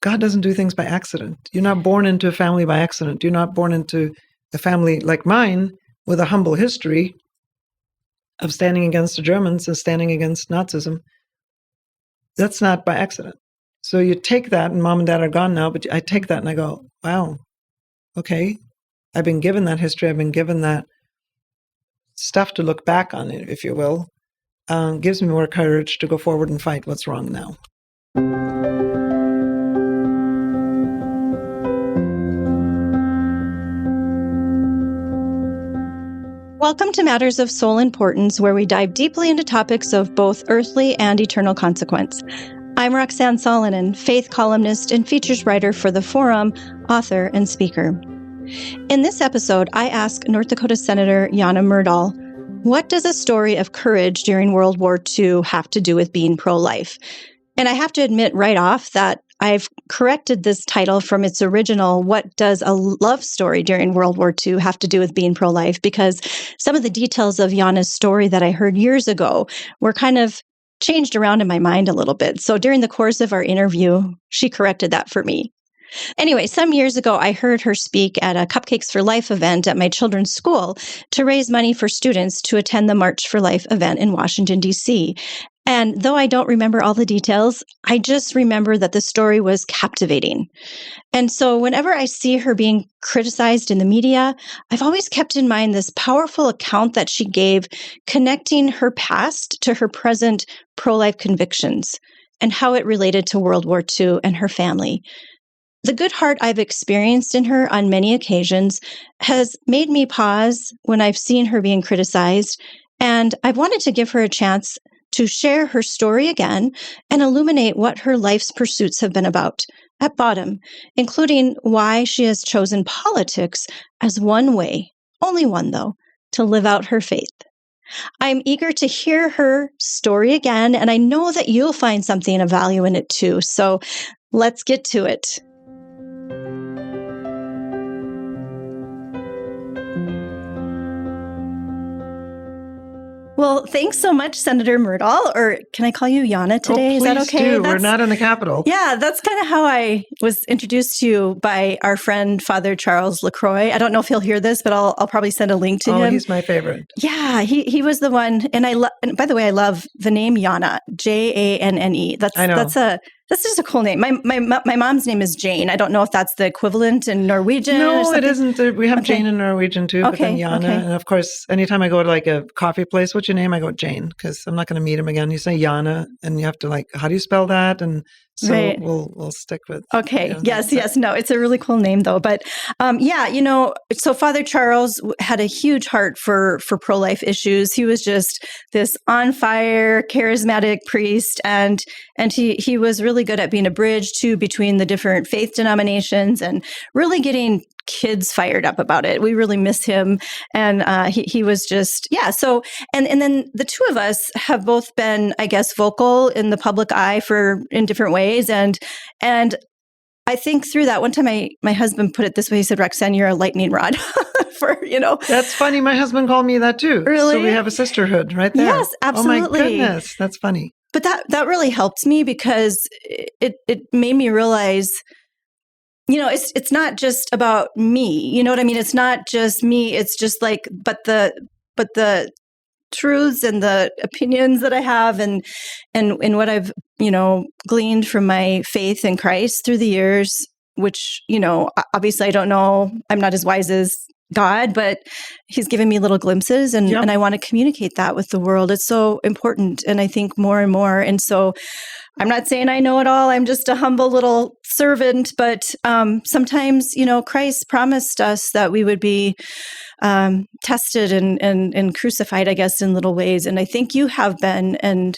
God doesn't do things by accident. You're not born into a family by accident. You're not born into a family like mine with a humble history of standing against the Germans and standing against Nazism. That's not by accident. So you take that, and mom and dad are gone now, but I take that and I go, wow, okay, I've been given that history. I've been given that stuff to look back on, if you will. Gives me more courage to go forward and fight what's wrong now. Welcome to Matters of Soul Importance, where we dive deeply into topics of both earthly and eternal consequence. I'm Roxanne Solonen, faith columnist and features writer for The Forum, author and speaker. In this episode, I ask North Dakota Senator Janne Myrdal, what does a story of courage during World War II have to do with being pro-life? And I have to admit right off that I've corrected this title from its original, what does a love story during World War II have to do with being pro-life? Because some of the details of Janne's story that I heard years ago were kind of changed around in my mind a little bit. So during the course of our interview, she corrected that for me. Anyway, some years ago, I heard her speak at a Cupcakes for Life event at my children's school to raise money for students to attend the March for Life event in Washington, D.C. And though I don't remember all the details, I just remember that the story was captivating. And so whenever I see her being criticized in the media, I've always kept in mind this powerful account that she gave, connecting her past to her present pro-life convictions and how it related to World War II and her family. The good heart I've experienced in her on many occasions has made me pause when I've seen her being criticized, and I've wanted to give her a chance to share her story again and illuminate what her life's pursuits have been about at bottom, including why she has chosen politics as one way, only one though, to live out her faith. I'm eager to hear her story again, and I know that you'll find something of value in it too. So let's get to it. Well, thanks so much, Senator Myrdal, or can I call you Janne today? Is that okay? Do. We're not in the Capitol. Yeah, that's kind of how I was introduced to you by our friend, Father Charles LaCroix. I don't know if he'll hear this, but I'll probably send a link to him. Oh, he's my favorite. Yeah, he was the one. And and by the way, I love the name Janne, Janne. That's just a cool name. My mom's name is Jane. I don't know if that's the equivalent in Norwegian. No, it isn't. We have Jane in Norwegian too, but then Janne. Okay. And of course, anytime I go to like a coffee place, what's your name? I go Jane, because I'm not going to meet him again. You say Janne, and you have to like, how do you spell that? And so right. we'll stick with. Okay. Yes. No, it's a really cool name though. But so Father Charles had a huge heart for pro-life issues. He was just this on fire, charismatic priest, and he was really good at being a bridge too between the different faith denominations and really getting kids fired up about it. We really miss him. And he was just, So, and then the two of us have both been, I guess, vocal in the public eye in different ways. And I think through that, one time my husband put it this way, he said, Roxanne, you're a lightning rod That's funny. My husband called me that too. Really? So we have a sisterhood right there. Yes, absolutely. Oh my goodness. That's funny. But that really helped me because it made me realize, it's not just about me. You know what I mean? It's not just me. It's just like, but the truths and the opinions that I have and what I've, gleaned from my faith in Christ through the years, which, obviously I don't know, I'm not as wise as God, but he's given me little glimpses and I want to communicate that with the world. It's so important. And I think more and more. And so I'm not saying I know it all. I'm just a humble little servant, but sometimes, Christ promised us that we would be tested and crucified, I guess, in little ways. And I think you have been. And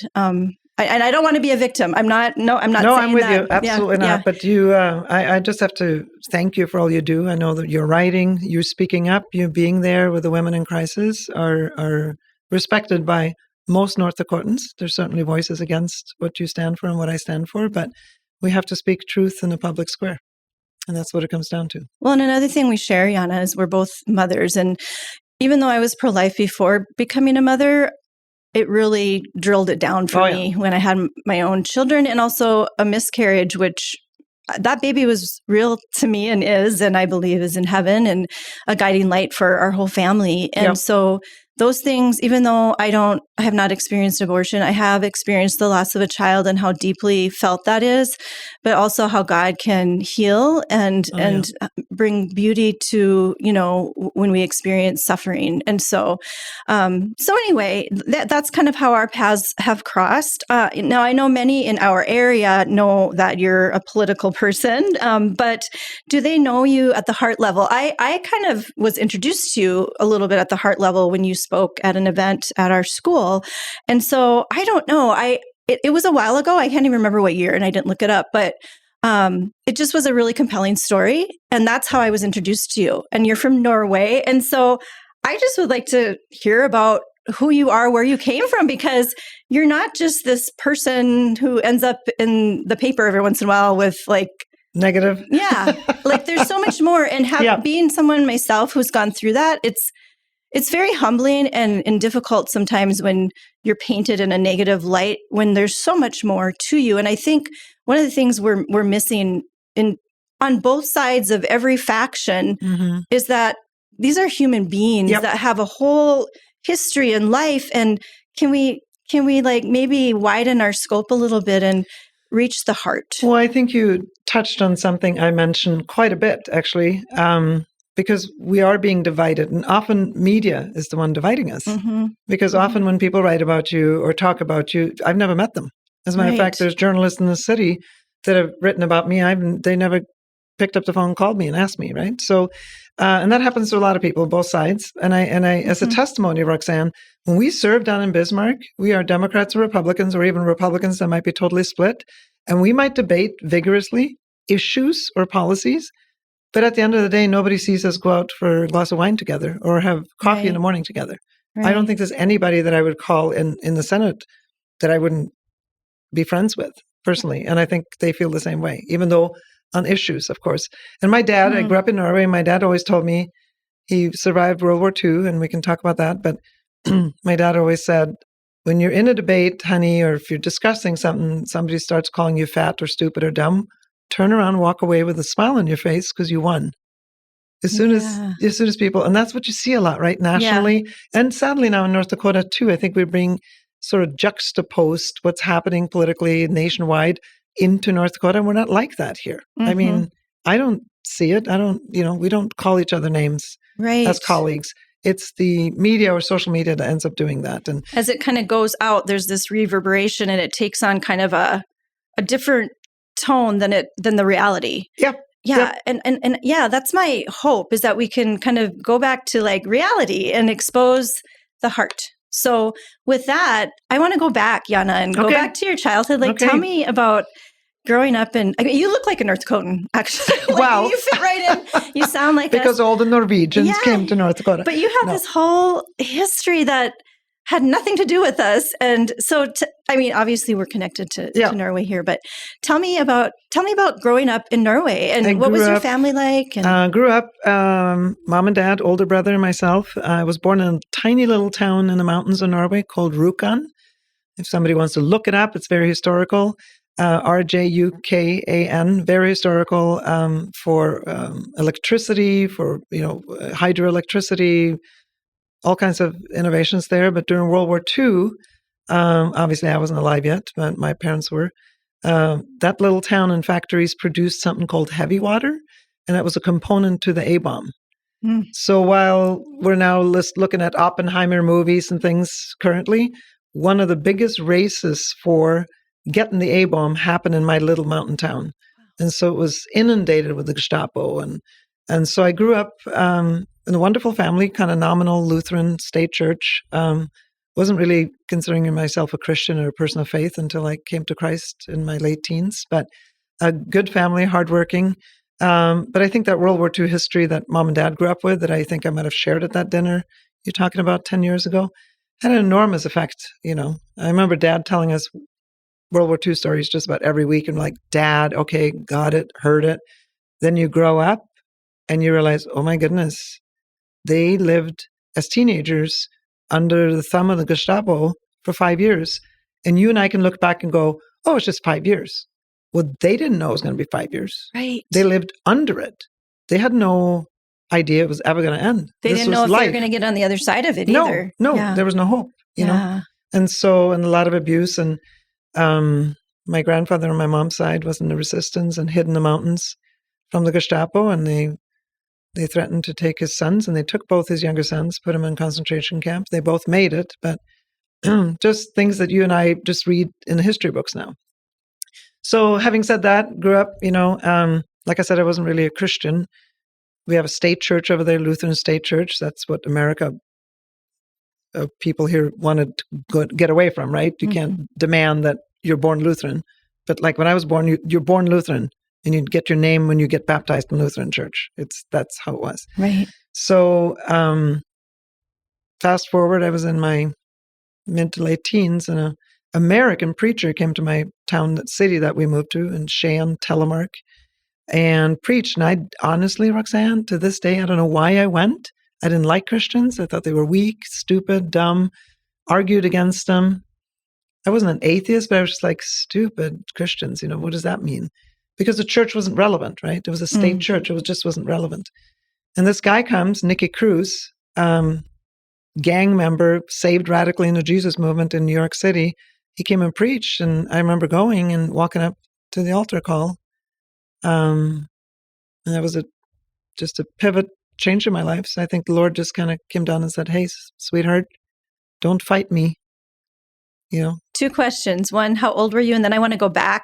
I don't want to be a victim. I'm not. No, I'm with that. you. Absolutely not. Yeah. But you, I just have to thank you for all you do. I know that you're writing, you're speaking up, you being there with the women in crisis are respected by most North Dakotans. There's certainly voices against what you stand for and what I stand for, but we have to speak truth in the public square. And that's what it comes down to. Well, and another thing we share, Janne, is we're both mothers. And even though I was pro-life before becoming a mother, it really drilled it down for me when I had my own children and also a miscarriage, which that baby was real to me and I believe is in heaven and a guiding light for our whole family. And so those things, even though I have not experienced abortion, I have experienced the loss of a child and how deeply felt that is, but also how God can heal and bring beauty to, when we experience suffering. And so, anyway, that's kind of how our paths have crossed. Now I know many in our area know that you're a political person, but do they know you at the heart level? I kind of was introduced to you a little bit at the heart level when you spoke at an event at our school. And so I don't know. It was a while ago. I can't even remember what year, and I didn't look it up, but it just was a really compelling story. And that's how I was introduced to you. And you're from Norway. And so I just would like to hear about who you are, where you came from, because you're not just this person who ends up in the paper every once in a while with like negative. Yeah. Like there's so much more. And being someone myself who's gone through that, it's very humbling and difficult sometimes when you're painted in a negative light, when there's so much more to you. And I think one of the things we're missing on both sides of every faction is that these are human beings that have a whole history and life. And can we like maybe widen our scope a little bit and reach the heart? Well, I think you touched on something I mentioned quite a bit, actually. Because we are being divided, and often media is the one dividing us. Because often when people write about you or talk about you, I've never met them. As a matter of fact, there's journalists in the city that have written about me. They never picked up the phone and called me and asked me, right? So, and that happens to a lot of people, both sides. And I, as a testimony, Roxanne, when we served down in Bismarck, we are Democrats or Republicans, or even Republicans that might be totally split, and we might debate vigorously issues or policies. But at the end of the day, nobody sees us go out for a glass of wine together or have coffee in the morning together. I don't think there's anybody that I would call in the Senate that I wouldn't be friends with personally. And I think they feel the same way, even though on issues, of course. And my dad, I grew up in Norway. My dad always told me he survived World War II, and we can talk about that. But my dad always said, when you're in a debate, honey, or if you're discussing something, somebody starts calling you fat or stupid or dumb, turn around, walk away with a smile on your face because you won. As soon as people, and that's what you see a lot, right? Nationally. And sadly now in North Dakota too, I think we're being sort of juxtaposed what's happening politically nationwide into North Dakota. And we're not like that here. I mean, I don't see it. We don't call each other names as colleagues. It's the media or social media that ends up doing that. And as it kind of goes out, there's this reverberation and it takes on kind of a different tone than the reality. And that's my hope, is that we can kind of go back to like reality and expose the heart. So with that, I want to go back, Janne, and go back to your childhood. Like, tell me about growing up in, you look like a North Dakotan, actually. Wow. You fit right in. You sound like because all the Norwegians came to North Dakota. But you have this whole history that had nothing to do with us. And so, obviously we're connected to Norway here, but tell me about growing up in Norway and what was your family like? And grew up, mom and dad, older brother and myself. I was born in a tiny little town in the mountains of Norway called Rjukan. If somebody wants to look it up, it's very historical. Rjukan, very historical for electricity, for hydroelectricity, all kinds of innovations there. But during World War II, obviously I wasn't alive yet, but my parents were. That little town and factories produced something called heavy water, and that was a component to the A-bomb. So while we're now looking at Oppenheimer movies and things currently, one of the biggest races for getting the A-bomb happened in my little mountain town. And so it was inundated with the Gestapo. And so I grew up in a wonderful family, kind of nominal Lutheran state church. Wasn't really considering myself a Christian or a person of faith until I came to Christ in my late teens. But a good family, hardworking. But I think that World War II history that mom and dad grew up with, that I think I might have shared at that dinner you're talking about 10 years ago, had an enormous effect. I remember dad telling us World War II stories just about every week. And like, Dad, okay, got it, heard it. Then you grow up and you realize, oh my goodness, they lived as teenagers under the thumb of the Gestapo for 5 years. And you and I can look back and go, oh, it's just 5 years. Well, they didn't know it was going to be 5 years. Right. They lived under it. They had no idea it was ever going to end. They didn't know if they were going to get on the other side of it either. No, there was no hope, you know. And so, and a lot of abuse. And my grandfather on my mom's side was in the resistance and hid in the mountains from the Gestapo. And they threatened to take his sons, and they took both his younger sons, put them in concentration camp. They both made it, but just things that you and I just read in the history books now. So having said that, grew up, you know, like I said, I wasn't really a Christian. We have a state church over there, Lutheran State Church. That's what America, people here wanted to get away from, right? You can't demand that you're born Lutheran. But like when I was born, you're born Lutheran, and you get your name when you get baptized in Lutheran church. That's how it was. Right. So fast forward, I was in my mid to late teens, and an American preacher came to my city that we moved to in Skien, Telemark, and preached. And I honestly, Roxanne, to this day, I don't know why I went. I didn't like Christians. I thought they were weak, stupid, dumb, argued against them. I wasn't an atheist, but I was just like, stupid Christians, you know, what does that mean? Because the church wasn't relevant, right? It was a state church. It just wasn't relevant. And this guy comes, Nicky Cruz, gang member, saved radically in the Jesus movement in New York City. He came and preached, and I remember going and walking up to the altar call. And that was just a pivot change in my life. So I think the Lord just kind of came down and said, hey, sweetheart, don't fight me. You know. 2 questions. One, how old were you? And then I want to go back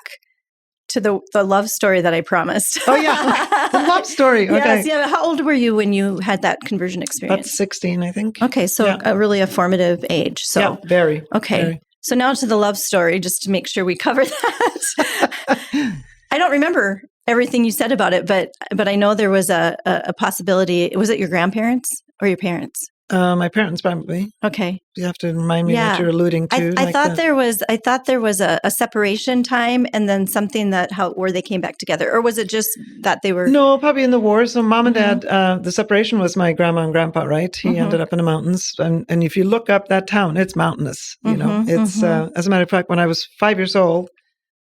to the love story that I promised. Oh, yeah. The love story. Okay. Yes, yeah. How old were you when you had that conversion experience? About 16, I think. Okay. So really a formative age. So yeah, very. Okay. Very. So now to the love story, just to make sure we cover that. I don't remember everything you said about it, but I know there was a possibility. Was it your grandparents or your parents? My parents probably. Okay. You have to remind me what you're alluding to. I thought there was a separation time, and then something where they came back together, or was it just that they were? No, probably in the war. So mom and dad, the separation was my grandma and grandpa, right? He ended up in the mountains, and if you look up that town, it's mountainous. You know, it's as a matter of fact, when I was 5 years old,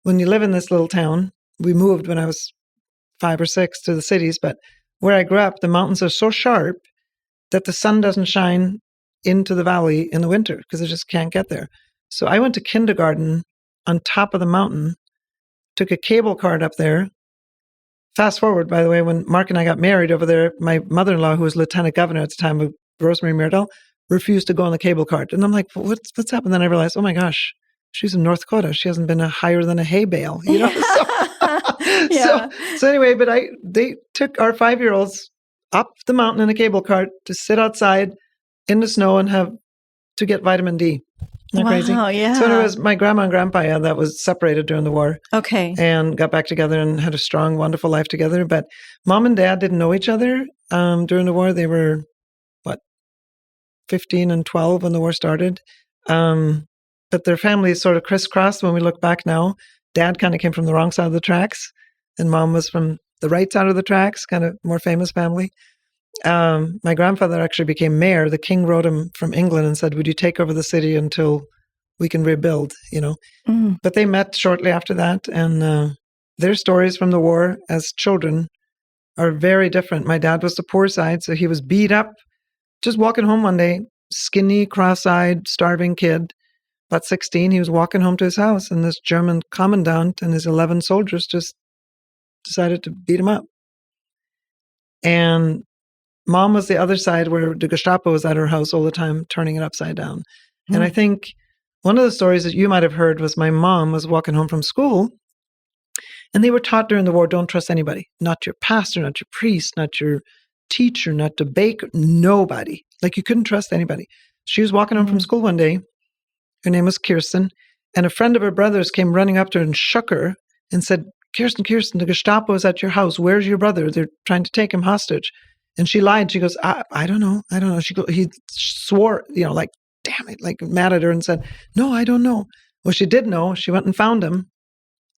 when you live in this little town, we moved when I was 5 or 6 to the cities, but where I grew up, the mountains are so sharp that the sun doesn't shine into the valley in the winter because it just can't get there. So I went to kindergarten on top of the mountain, took a cable card up there. Fast forward, by the way, when Mark and I got married over there, my mother-in-law, who was lieutenant governor at the time of Janne Myrdal, refused to go on the cable card. And I'm like, what's happened? Then I realized, oh my gosh, she's in North Dakota. She hasn't been higher than a hay bale, you know? So anyway, but they took our 5-year-olds up the mountain in a cable cart to sit outside in the snow and to get vitamin D. Isn't that crazy? Yeah. So it was my grandma and grandpa that was separated during the war. Okay. And got back together and had a strong, wonderful life together. But mom and dad didn't know each other during the war. They were, 15 and 12 when the war started. But their families sort of crisscrossed when we look back now. Dad kind of came from the wrong side of the tracks, and mom was from the right side of the tracks, kind of more famous family. My grandfather actually became mayor. The king wrote him from England and said, would you take over the city until we can rebuild, you know? But they met shortly after that, and their stories from the war as children are very different. My dad was the poor side, so he was beat up, just walking home one day, skinny, cross-eyed, starving kid. About 16, he was walking home to his house, and this German commandant and his 11 soldiers just decided to beat him up. And mom was the other side where the Gestapo was at her house all the time, turning it upside down. And I think one of the stories that you might have heard was my mom was walking home from school, and they were taught during the war, don't trust anybody, not your pastor, not your priest, not your teacher, not the baker, nobody. Like you couldn't trust anybody. She was walking home from school one day. Her name was Kirsten, and a friend of her brother's came running up to her and shook her and said, Kirsten, the Gestapo is at your house. Where's your brother? They're trying to take him hostage. And she lied. She goes, I don't know. He swore, like, damn it, like mad at her and said, no, I don't know. Well, she did know. She went and found him,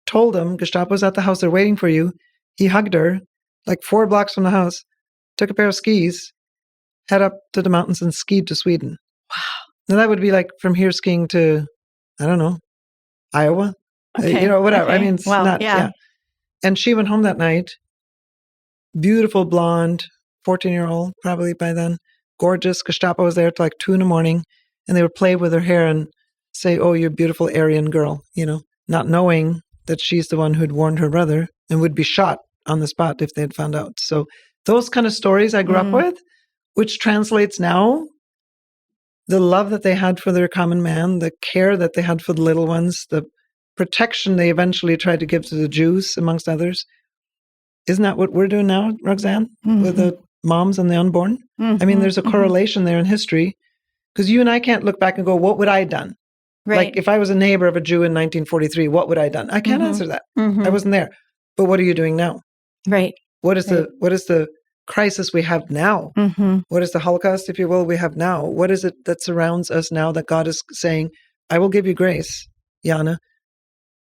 told him, Gestapo's at the house. They're waiting for you. He hugged her like 4 blocks from the house, took a pair of skis, head up to the mountains and skied to Sweden. Wow. Now that would be like from here skiing to, I don't know, Iowa. Okay. You know, whatever. Okay. I mean, it's Wow. not, Yeah. And she went home that night, beautiful blonde, 14-year-old probably by then, gorgeous. Gestapo was there till like 2 a.m, and they would play with her hair and say, "Oh, you're a beautiful Aryan girl," you know, not knowing that she's the one who'd warned her brother and would be shot on the spot if they'd found out. So those kind of stories I grew up with, which translates now, the love that they had for their common man, the care that they had for the little ones, the protection they eventually tried to give to the Jews, amongst others. Isn't that what we're doing now, Roxanne, with the moms and the unborn? I mean, there's a correlation there in history, because you and I can't look back and go, what would I have done? Right. Like if I was a neighbor of a Jew in 1943, what would I have done? I can't answer that. I wasn't there. But what are you doing now? Right. What is the crisis we have now? What is the Holocaust, if you will, we have now? What is it that surrounds us now that God is saying, I will give you grace, Janne,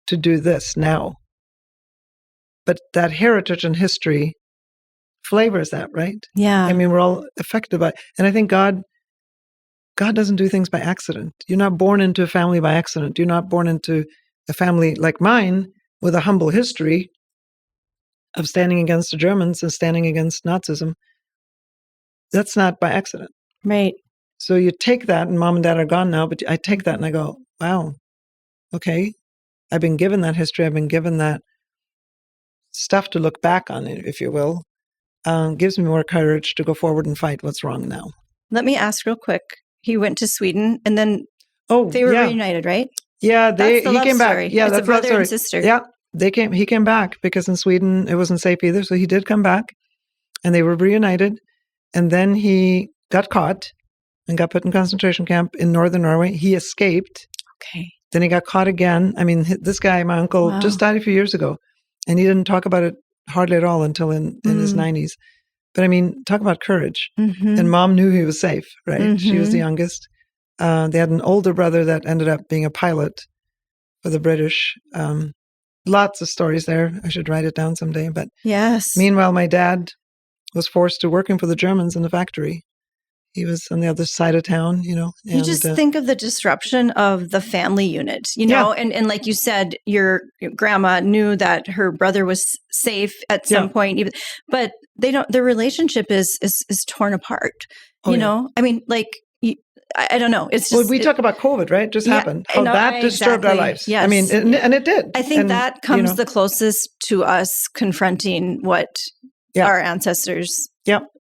to do this now? But that heritage and history flavors that, right? Yeah. I mean, we're all affected by it. And I think God doesn't do things by accident. You're not born into a family by accident. You're not born into a family like mine with a humble history of standing against the Germans and standing against Nazism. That's not by accident. Right. So you take that, and mom and dad are gone now, but I take that and I go, wow, okay, I've been given that history. I've been given that stuff to look back on, if you will. Gives me more courage to go forward and fight what's wrong now. Let me ask real quick. He went to Sweden, and then they were reunited, right? Yeah, he came back. Story. Yeah, it's that's a brother story. and sister. Yeah, he came back because in Sweden it wasn't safe either. So he did come back, and they were reunited. And then he got caught and got put in concentration camp in northern Norway. He escaped. Okay. Then he got caught again. I mean, this guy, my uncle, just died a few years ago, and he didn't talk about it hardly at all until in his 90s. But I mean, talk about courage. And mom knew he was safe, right? She was the youngest. They had an older brother that ended up being a pilot for the British. Lots of stories there. I should write it down someday. But yes. Meanwhile, my dad was forced to working for the Germans in the factory. He was on the other side of town, you know. You just think of the disruption of the family unit, you know, and like you said, your grandma knew that her brother was safe at some point, even, but their relationship is torn apart, you know? I mean, like, I don't know. It's just. Well, we talk about COVID, right? Just happened. How that disturbed our lives. Yes. I mean, and it did. I think that comes the closest to us confronting what our ancestors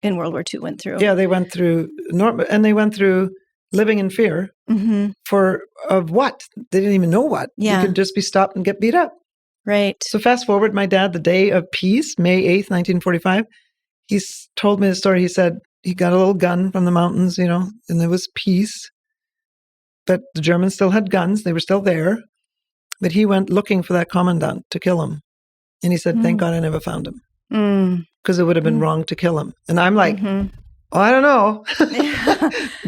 in World War II went through. Yeah, they went through, and they went through living in fear of what? They didn't even know what. Yeah. You could just be stopped and get beat up. Right. So fast forward, my dad, the day of peace, May 8th, 1945, he's told me the story. He said he got a little gun from the mountains, you know, and there was peace. But the Germans still had guns. They were still there. But he went looking for that commandant to kill him. And he said, thank God I never found him. Because it would have been wrong to kill him. And I'm like, oh, I don't know.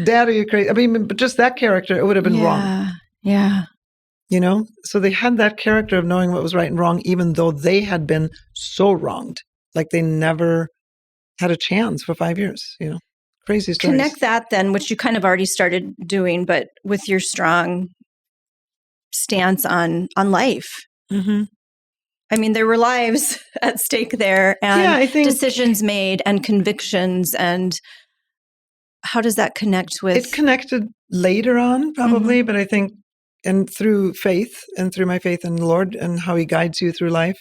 Dad, are you crazy? I mean, but just that character, it would have been wrong. Yeah. You know? So they had that character of knowing what was right and wrong, even though they had been so wronged. Like they never had a chance for 5 years, you know? Crazy stories. Connect that then, which you kind of already started doing, but with your strong stance on life. I mean, there were lives at stake there, and I think decisions made and convictions. And how does that connect with? It connected later on, probably, but I think, and through faith and through my faith in the Lord and how he guides you through life,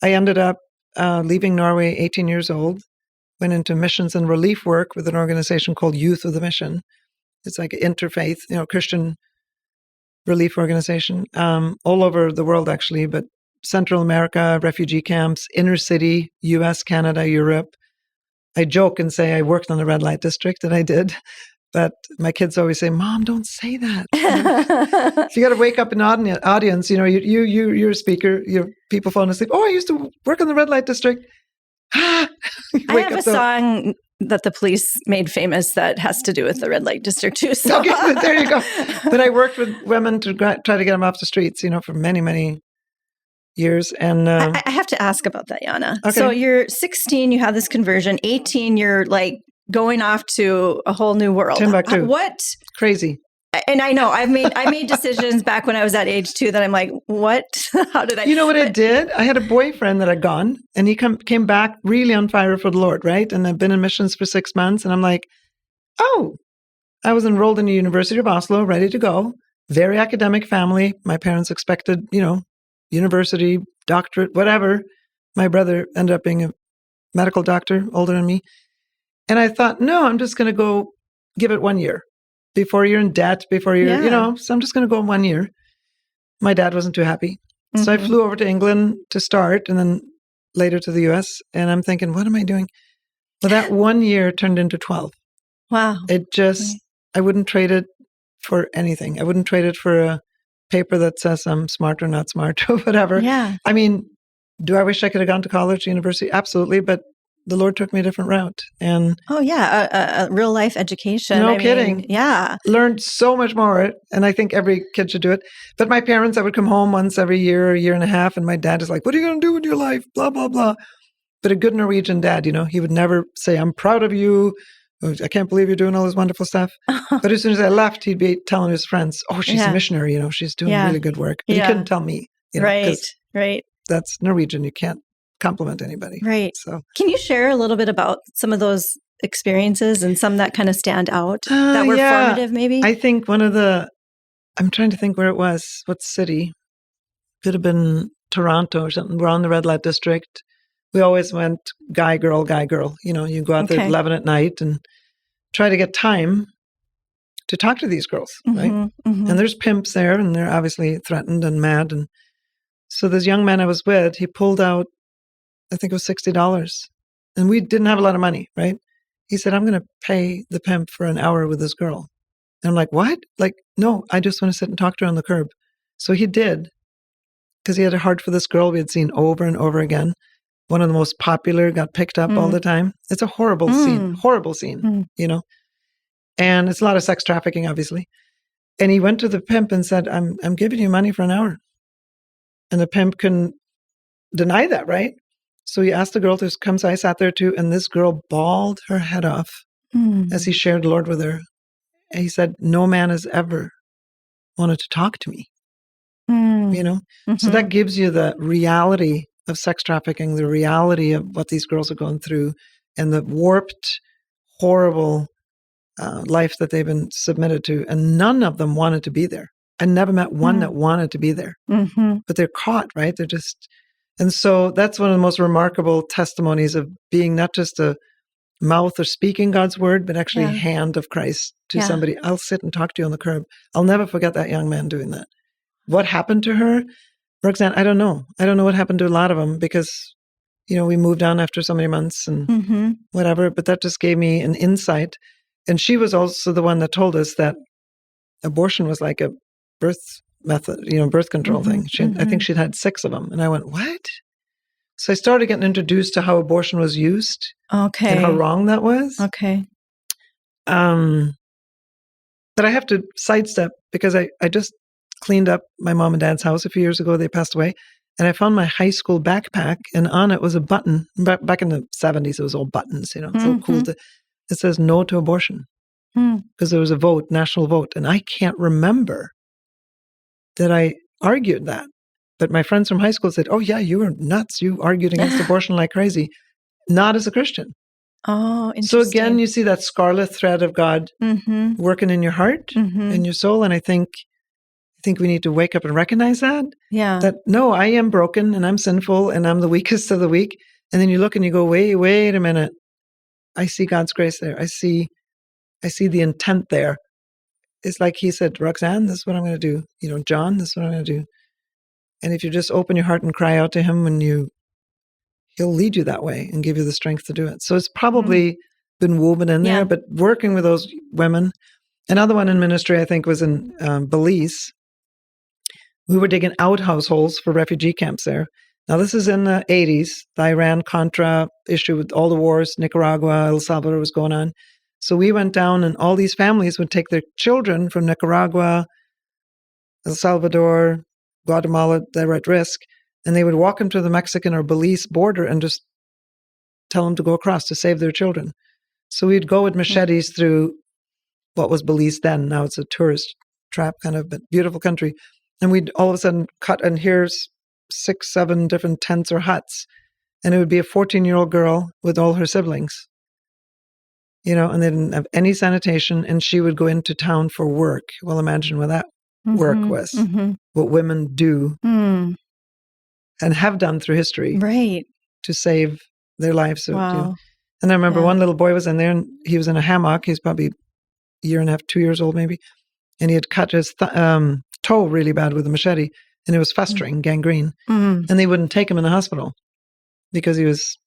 I ended up leaving Norway 18 years old, went into missions and relief work with an organization called Youth with a Mission. It's like an interfaith, you know, Christian relief organization all over the world, actually, but Central America, refugee camps, inner city, U.S., Canada, Europe. I joke and say I worked on the red light district, and I did. But my kids always say, Mom, don't say that. You got to wake up an audience. You know, you're a speaker. Your people falling asleep. Oh, I used to work on the red light district. I have a song that the police made famous that has to do with the red light district too. So. Okay, there you go. But I worked with women to try to get them off the streets, you know, for many, many years. And I have to ask about that, Janne. Okay. So you're 16, you have this conversion. 18, you're like going off to a whole new world. Timbuktu. What? Crazy. And I know I made decisions back when I was that age too that I'm like, what? How did I? You know what I did? I had a boyfriend that had gone, and he came back really on fire for the Lord, right? And I've been in missions for 6 months, and I'm like, oh, I was enrolled in the University of Oslo, ready to go. Very academic family. My parents expected, university, doctorate, whatever. My brother ended up being a medical doctor, older than me. And I thought, no, I'm just going to go give it 1 year before you're in debt, before you're, so I'm just going to go 1 year. My dad wasn't too happy. Mm-hmm. So I flew over to England to start and then later to the U.S. And I'm thinking, what am I doing? Well, that 1 year turned into 12. Wow. I wouldn't trade it for anything. I wouldn't trade it for a paper that says I'm smart or not smart or whatever. Yeah. I mean, do I wish I could have gone to college, university? Absolutely. But the Lord took me a different route. And a real life education. No kidding. Yeah. Learned so much more. And I think every kid should do it. But my parents, I would come home once every year, a year and a half. And my dad is like, what are you going to do with your life? Blah, blah, blah. But a good Norwegian dad, he would never say, I'm proud of you. I can't believe you're doing all this wonderful stuff. But as soon as I left, he'd be telling his friends, oh, she's a missionary, she's doing really good work. But he couldn't tell me. Right. That's Norwegian. You can't compliment anybody. Right. So, can you share a little bit about some of those experiences and some that kind of stand out that were formative maybe? I think I'm trying to think where it was. What city? Could have been Toronto or something. We're on the red light district. We always went guy, girl, guy, girl. You go out there at 11 at night and try to get time to talk to these girls, right? Mm-hmm. And there's pimps there and they're obviously threatened and mad. And so this young man I was with, he pulled out, I think it was $60. And we didn't have a lot of money, right? He said, I'm going to pay the pimp for an hour with this girl. And I'm like, what? Like, no, I just want to sit and talk to her on the curb. So he did, because he had a heart for this girl we had seen over and over again. One of the most popular, got picked up all the time. It's a horrible scene, And it's a lot of sex trafficking, obviously. And he went to the pimp and said, I'm giving you money for an hour. And the pimp couldn't deny that, right? So he asked the girl to come. So I sat there too. And this girl bawled her head off as he shared the Lord with her. And he said, no man has ever wanted to talk to me, So that gives you the reality of sex trafficking, the reality of what these girls are going through, and the warped, horrible life that they've been submitted to. And none of them wanted to be there. I never met one that wanted to be there. Mm-hmm. But they're caught, right? And so that's one of the most remarkable testimonies of being not just a mouth or speaking God's word, but actually a hand of Christ to somebody. I'll sit and talk to you on the curb. I'll never forget that young man doing that. What happened to her? Roxanne, I don't know. I don't know what happened to a lot of them because, we moved on after so many months and whatever, but that just gave me an insight. And she was also the one that told us that abortion was like a birth method, birth control thing. I think she'd had 6 of them. And I went, what? So I started getting introduced to how abortion was used. Okay. And how wrong that was. Okay. But I have to sidestep because I just cleaned up my mom and dad's house a few years ago. They passed away. And I found my high school backpack, and on it was a button. Back in the 70s, it was all buttons, It's so cool. It says no to abortion because there was a vote, national vote. And I can't remember that I argued that. But my friends from high school said, oh, yeah, you were nuts. You argued against abortion like crazy. Not as a Christian. Oh, interesting. So again, you see that scarlet thread of God working in your heart and your soul. And I think we need to wake up and recognize that. Yeah. That, no, I am broken and I'm sinful and I'm the weakest of the weak. And then you look and you go, wait a minute. I see God's grace there. I see the intent there. It's like he said, Roxanne, this is what I'm going to do. John, this is what I'm going to do. And if you just open your heart and cry out to him, he'll lead you that way and give you the strength to do it. So it's probably been woven in there, but working with those women. Another one in ministry, I think, was in Belize. We were digging out households for refugee camps there. Now, this is in the 80s, the Iran-Contra issue with all the wars, Nicaragua, El Salvador was going on. So we went down and all these families would take their children from Nicaragua, El Salvador, Guatemala, they were at risk, and they would walk them to the Mexican or Belize border and just tell them to go across to save their children. So we'd go with machetes through what was Belize then. Now it's a tourist trap kind of, but beautiful country. And we'd all of a sudden cut, and here's 6, 7 different tents or huts. And it would be a 14-year-old girl with all her siblings, and they didn't have any sanitation. And she would go into town for work. Well, imagine what that work was, what women do and have done through history to save their lives. Wow. And I remember one little boy was in there, and he was in a hammock. He's probably a year and a half, 2 years old maybe. And he had cut his toe really bad with a machete, and it was festering, gangrene. And they wouldn't take him in the hospital because he was,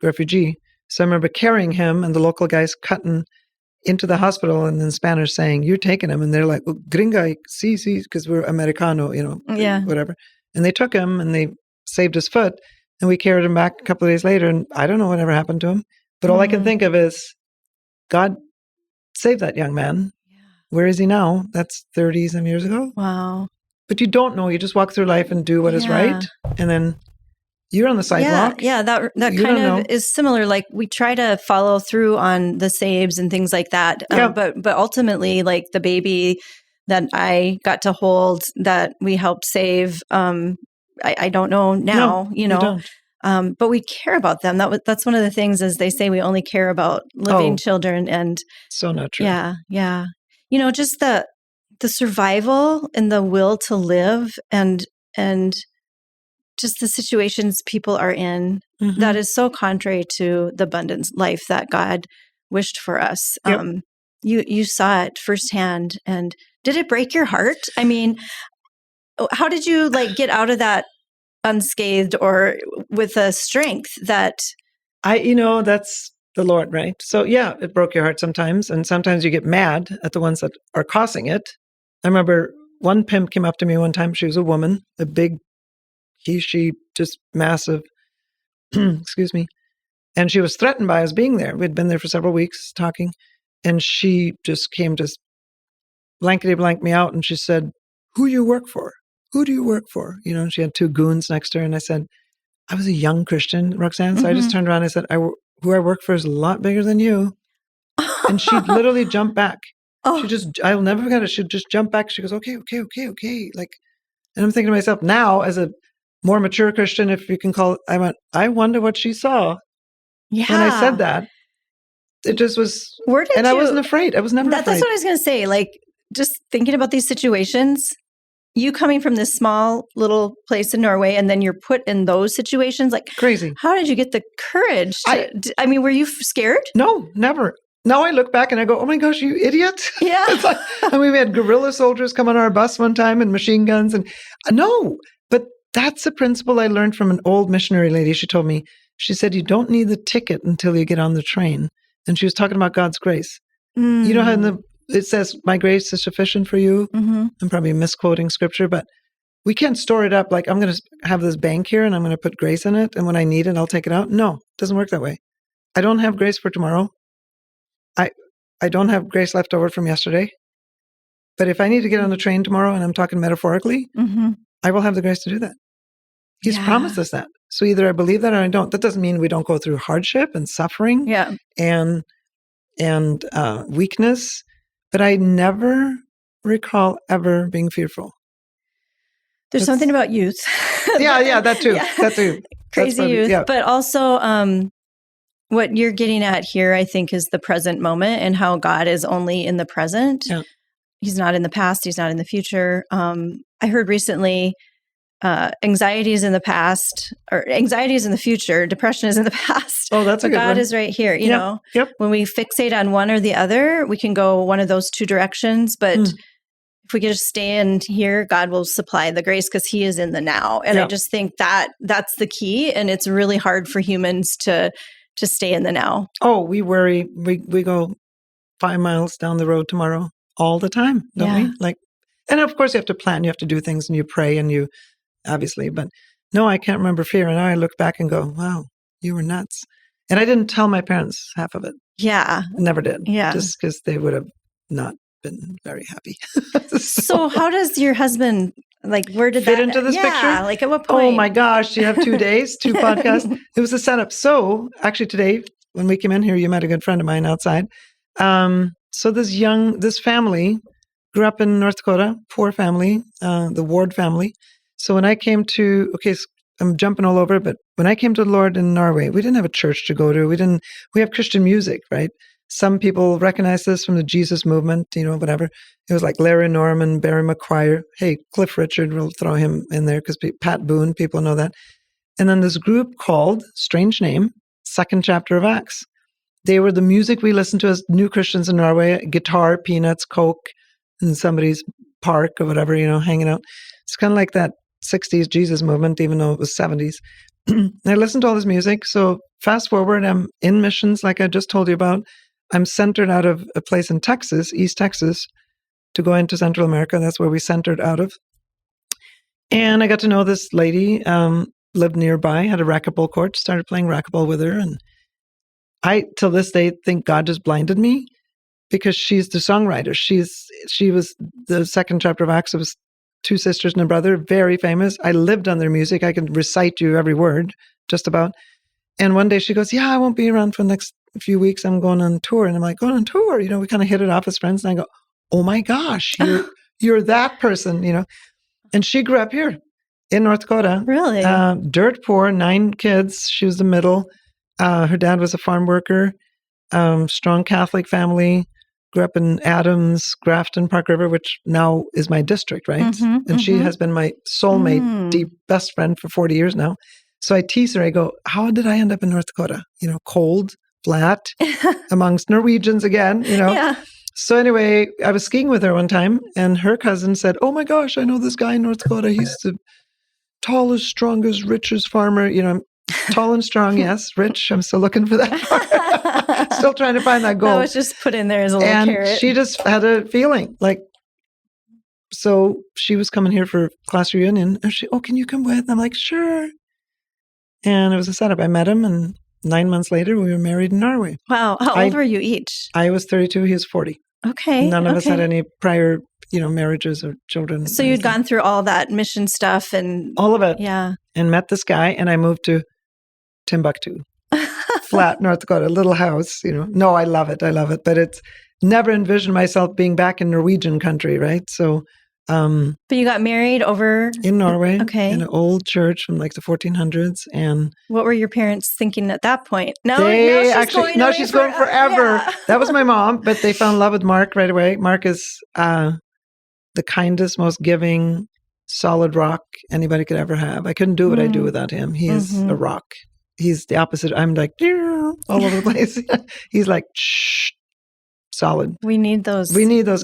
refugee. So I remember carrying him, and the local guys cutting into the hospital, and in Spanish saying, "You're taking him." And they're like, "Oh, gringa, sí, because we're Americano, whatever." And they took him, and they saved his foot, and we carried him back a couple of days later, and I don't know whatever happened to him. But all I can think of is, God saved that young man. Yeah. Where is he now? That's 30-some years ago. Wow. But you don't know. You just walk through life and do what is right, and then you're on the sidewalk. Yeah, that kind of is similar. Like, we try to follow through on the saves and things like that. But ultimately, like the baby that I got to hold that we helped save, I don't know now, don't. But we care about them. That's one of the things, as they say, we only care about living children. And so not true. Yeah. Just the survival and the will to live and just the situations people are in, that is so contrary to the abundant life that God wished for us. Yep. You saw it firsthand. And did it break your heart? I mean, how did you get out of that unscathed or with a strength that... that's the Lord, right? So yeah, it broke your heart sometimes. And sometimes you get mad at the ones that are causing it. I remember one pimp came up to me one time. She was a woman, a big, she, just massive, excuse me. And she was threatened by us being there. We'd been there for several weeks talking. And she just came to blankety blank me out. And she said, "Who do you work for? Who do you work for?" And she had 2 goons next to her. And I said, "I was a young Christian, Roxanne." So I just turned around and I said, "Who I work for is a lot bigger than you." And she literally jumped back. I'll never forget it. She'd just jump back. She goes, okay. And I'm thinking to myself now, as a more mature Christian, if you can call it, I wonder what she saw. Yeah. When I said that, it just was, I wasn't afraid. I was never afraid. That's what I was going to say. Just thinking about these situations, you coming from this small little place in Norway, and then you're put in those situations, crazy. How did you get the courage? I mean, were you scared? No, never. Now I look back and I go, "Oh my gosh, you idiot." Yeah. We had guerrilla soldiers come on our bus one time and machine guns. And no, but that's a principle I learned from an old missionary lady. She told me, she said, "You don't need the ticket until you get on the train." And she was talking about God's grace. You know how it says, "My grace is sufficient for you." I'm probably misquoting scripture, but we can't store it up like, I'm going to have this bank here and I'm going to put grace in it. And when I need it, I'll take it out. No, it doesn't work that way. I don't have grace for tomorrow. I don't have grace left over from yesterday. But if I need to get on the train tomorrow, and I'm talking metaphorically, I will have the grace to do that. He's promised us that. So either I believe that or I don't. That doesn't mean we don't go through hardship and suffering and weakness. But I never recall ever being fearful. There's something about youth. That too. That too. Crazy youth. Yeah. But also, what you're getting at here, I think, is the present moment and how God is only in the present. Yeah. He's not in the past. He's not in the future. I heard recently, anxiety is in the past, or anxiety is in the future. Depression is in the past. Oh, that's a good one. God is right here. You know, when we fixate on one or the other, we can go one of those 2 directions. But if we can just stay in here, God will supply the grace because He is in the now. And I just think that that's the key. And it's really hard for humans to stay in the now. Oh, we worry. We go 5 miles down the road tomorrow all the time, don't we? And of course you have to plan, you have to do things, and you pray, and you obviously, but no, I can't remember fear. And I look back and go, wow, you were nuts. And I didn't tell my parents half of it. Yeah. Never did. Yeah. Just because they would have not been very happy. So how does your husband, where did fit that into this picture? At what point? Oh my gosh, you have 2 days, 2 podcasts. It was a setup. So actually today, when we came in here, you met a good friend of mine outside. So this family grew up in North Dakota, poor family, the Ward family. So when I came to, I'm jumping all over, but when I came to the Lord in Norway, we didn't have a church to go to. We have Christian music, right? Some people recognize this from the Jesus movement, whatever. It was like Larry Norman, Barry McGuire. Hey, Cliff Richard, we'll throw him in there because Pat Boone, people know that. And then this group called, strange name, Second Chapter of Acts. They were the music we listened to as new Christians in Norway, guitar, peanuts, Coke, in somebody's park or whatever, hanging out. It's kind of like that 60s Jesus movement, even though it was 70s. I listened to all this music. So fast forward, I'm in missions, like I just told you about. I'm centered out of a place in Texas, East Texas, to go into Central America. That's where we centered out of. And I got to know this lady, lived nearby, had a racquetball court, started playing racquetball with her. And I, till this day, think God just blinded me because she's the songwriter. She was the Second Chapter of Acts. It was 2 sisters and a brother, very famous. I lived on their music. I can recite you every word, just about. And one day she goes, yeah, I won't be around for the next few weeks. I'm going on tour. And I'm like, going on tour? We kind of hit it off as friends. And I go, oh my gosh, you're that person, And she grew up here in North Dakota. Really? Dirt poor, 9 kids. She was the middle. Her dad was a farm worker, strong Catholic family. Grew up in Adams, Grafton, Park River, which now is my district, right? Mm-hmm, and she has been my soulmate, deep best friend for 40 years now. So I tease her. I go, how did I end up in North Dakota? Cold, flat, amongst Norwegians again, Yeah. So anyway, I was skiing with her one time and her cousin said, oh my gosh, I know this guy in North Dakota. He's the tallest, strongest, richest farmer. Tall and strong, yes. Rich, I'm still looking for that part. Still trying to find that goal. That was just put in there as a little carrot. And she just had a feeling so she was coming here for class reunion. And she, can you come with? And I'm like, sure. And it was a setup. I met him, and 9 months later, we were married in Norway. Wow. How old were you each? I was 32. He was 40. Okay. None of us had any prior, marriages or children. So you'd gone through all that mission stuff and all of it. Yeah. And met this guy, and I moved to Timbuktu, flat, North Dakota, little house, No, I love it. But it's never envisioned myself being back in Norwegian country, right? So, but you got married over in Norway, okay, in an old church from like the 1400s. And what were your parents thinking at that point? She's going forever. Yeah. That was my mom, but they fell in love with Mark right away. Mark is the kindest, most giving, solid rock anybody could ever have. I couldn't do what I do without him. He is a rock. He's the opposite. I'm like all over the place. He's like solid. We need those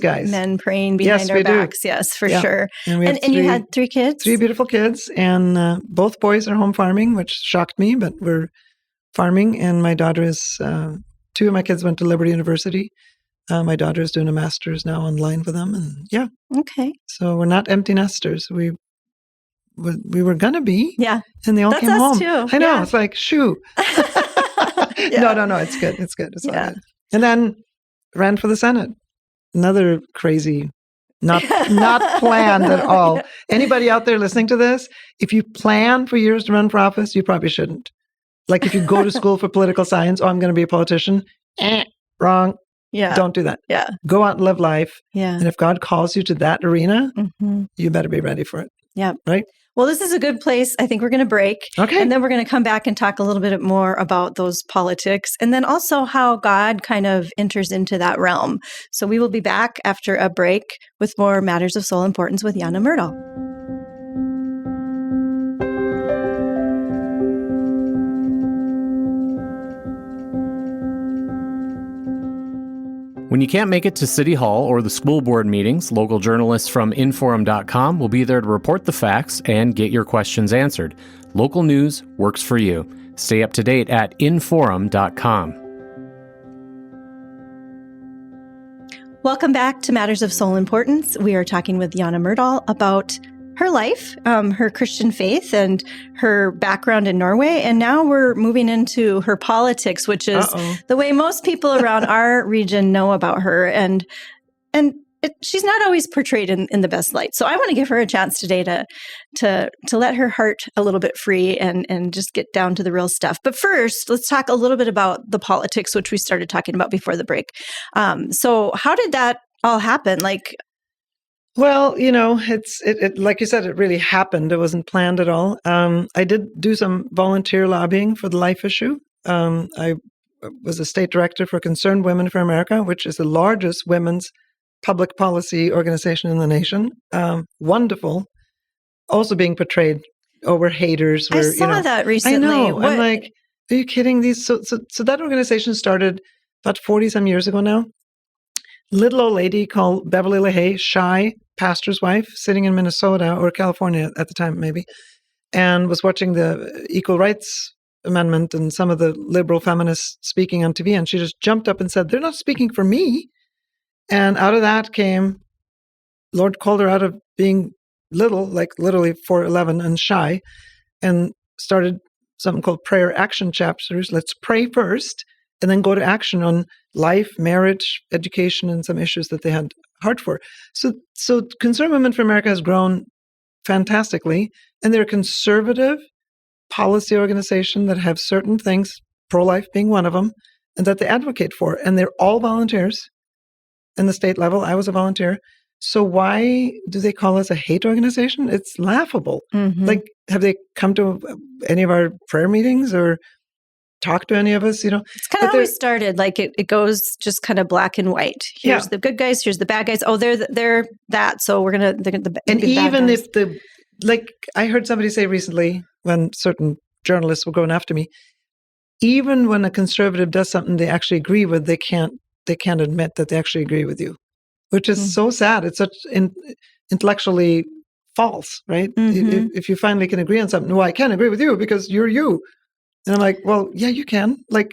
guys. Men praying behind our backs. Yes, for sure. And you had 3 kids? 3 beautiful kids. And both boys are home farming, which shocked me, but we're farming. And my daughter is, 2 of my kids went to Liberty University. My daughter is doing a master's now online with them. And yeah. Okay. So we're not empty nesters. We were going to be. Yeah. And they all came home. Too. I know. Yeah. It's like, shoo. No. It's good. It's all good. And then ran for the Senate. Another crazy, not planned at all. Yeah. Anybody out there listening to this, if you plan for years to run for office, you probably shouldn't. Like if you go to school for political science, I'm going to be a politician. Wrong. Yeah. Don't do that. Yeah. Go out and live life. Yeah. And if God calls you to that arena, you better be ready for it. Yeah. Right? Well, this is a good place. I think we're going to break. Okay. And then we're going to come back and talk a little bit more about those politics and then also how God kind of enters into that realm. So we will be back after a break with more Matters of Soul Importance with Janne Myrdal. When you can't make it to City Hall or the school board meetings, local journalists from Inforum.com will be there to report the facts and get your questions answered. Local news works for you. Stay up to date at Inforum.com. Welcome back to Matters of Soul Importance. We are talking with Janne Myrdal about her life, her Christian faith, and her background in Norway. And now we're moving into her politics, which is the way most people around our region know about her. And she's not always portrayed in the best light. So I want to give her a chance today to let her heart a little bit free and just get down to the real stuff. But first, let's talk a little bit about the politics, which we started talking about before the break. So how did that all happen? Like, Well, it like you said, it really happened. It wasn't planned at all. I did do some volunteer lobbying for the life issue. I was a state director for Concerned Women for America, which is the largest women's public policy organization in the nation. Wonderful. Also being portrayed over haters. I saw that recently. I know. I'm like, are you kidding? So that organization started about 40-some years ago now. Little old lady called Beverly LaHaye, shy pastor's wife, sitting in Minnesota or California at the time, maybe, and was watching the Equal Rights Amendment and some of the liberal feminists speaking on TV, and she just jumped up and said, "They're not speaking for me." And out of that came, Lord called her out of being little, like literally 4'11" and shy, and started something called prayer action chapters. Let's pray first, and then go to action on life, marriage, education, and some issues that they had heart for. So Concerned Women for America has grown fantastically, and they're a conservative policy organization that have certain things, pro-life being one of them, and that they advocate for. And they're all volunteers in the state level. I was a volunteer. So why do they call us a hate organization? It's laughable. Mm-hmm. Like, have they come to any of our prayer meetings or talk to any of us? It's kind of how we started. Like it goes just kind of black and white. Here's the good guys. Here's the bad guys. Oh, they're that. So they're the and even guys. If I heard somebody say recently when certain journalists were going after me, even when a conservative does something they actually agree with, they can't admit that they actually agree with you, which is so sad. It's such intellectually false, right? Mm-hmm. If you finally can agree on something, well, I can't agree with you because you're you. And I'm like, well, yeah, you can. Like,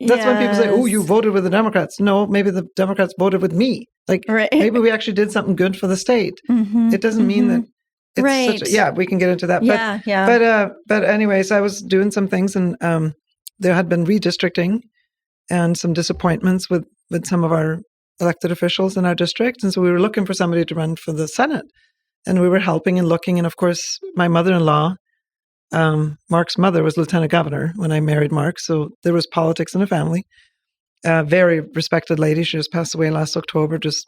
that's when people say, oh, you voted with the Democrats. No, maybe the Democrats voted with me. Like, maybe we actually did something good for the state. Mm-hmm. It doesn't mean that it's such we can get into that. But anyways, I was doing some things, and there had been redistricting and some disappointments with some of our elected officials in our district. And so we were looking for somebody to run for the Senate. And we were helping and looking. And of course, my mother-in-law, Mark's mother, was lieutenant governor when I married Mark. So there was politics in the family. Very respected lady. She just passed away last October. Just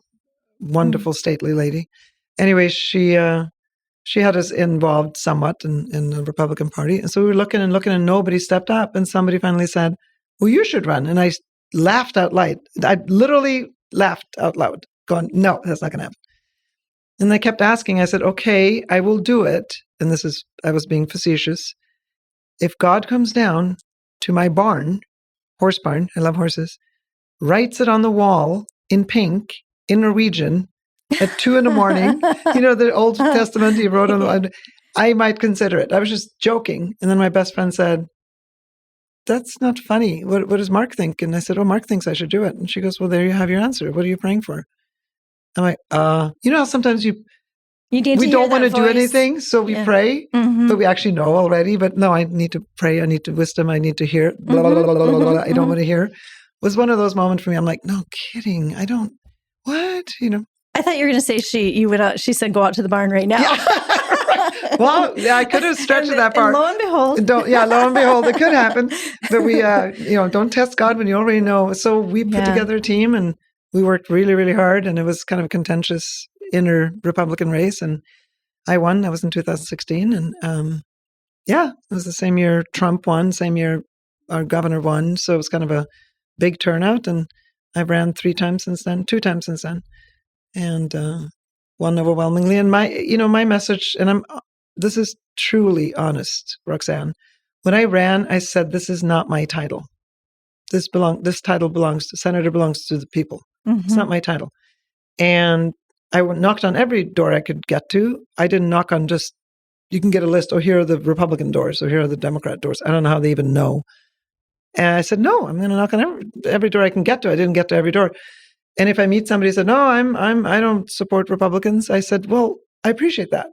wonderful, stately lady. Anyway, she had us involved somewhat in the Republican Party. And so we were looking and nobody stepped up. And somebody finally said, well, you should run. And I laughed out loud. I literally laughed out loud, going, no, that's not going to happen. And they kept asking. I said, okay, I will do it. And I was being facetious. If God comes down to my barn, horse barn, I love horses, writes it on the wall in pink, in Norwegian, at 2 a.m, the Old Testament he wrote on the wall, I might consider it. I was just joking. And then my best friend said, that's not funny. What does Mark think? And I said, oh, Mark thinks I should do it. And she goes, well, there you have your answer. What are you praying for? I'm like, how sometimes we don't want to do anything, so we pray, but we actually know already. But no, I need to pray. I need to wisdom. I need to hear. Blah, blah, blah, blah, blah, blah, I don't want to hear. It was one of those moments for me. I'm like, no kidding. I don't. What? I thought you were going to say she went out. She said, go out to the barn right now. Yeah. Well, I could have stretched that far. And lo and behold. Lo and behold, it could happen. But we, don't test God when you already know. So we put together a team and we worked really, really hard. And it was kind of a contentious inner Republican race. And I won. That was in 2016. And it was the same year Trump won, same year our governor won. So it was kind of a big turnout. And I've ran 2 times since then. And won overwhelmingly. And my message, and this is truly honest, Roxanne. When I ran, I said, this is not my title. This title senator belongs to the people. Mm-hmm. It's not my title. And I knocked on every door I could get to. I didn't knock on just, you can get a list, here are the Republican doors, or here are the Democrat doors. I don't know how they even know. And I said, no, I'm going to knock on every door I can get to. I didn't get to every door. And if I meet somebody who said, no, I don't support Republicans, I said, well, I appreciate that.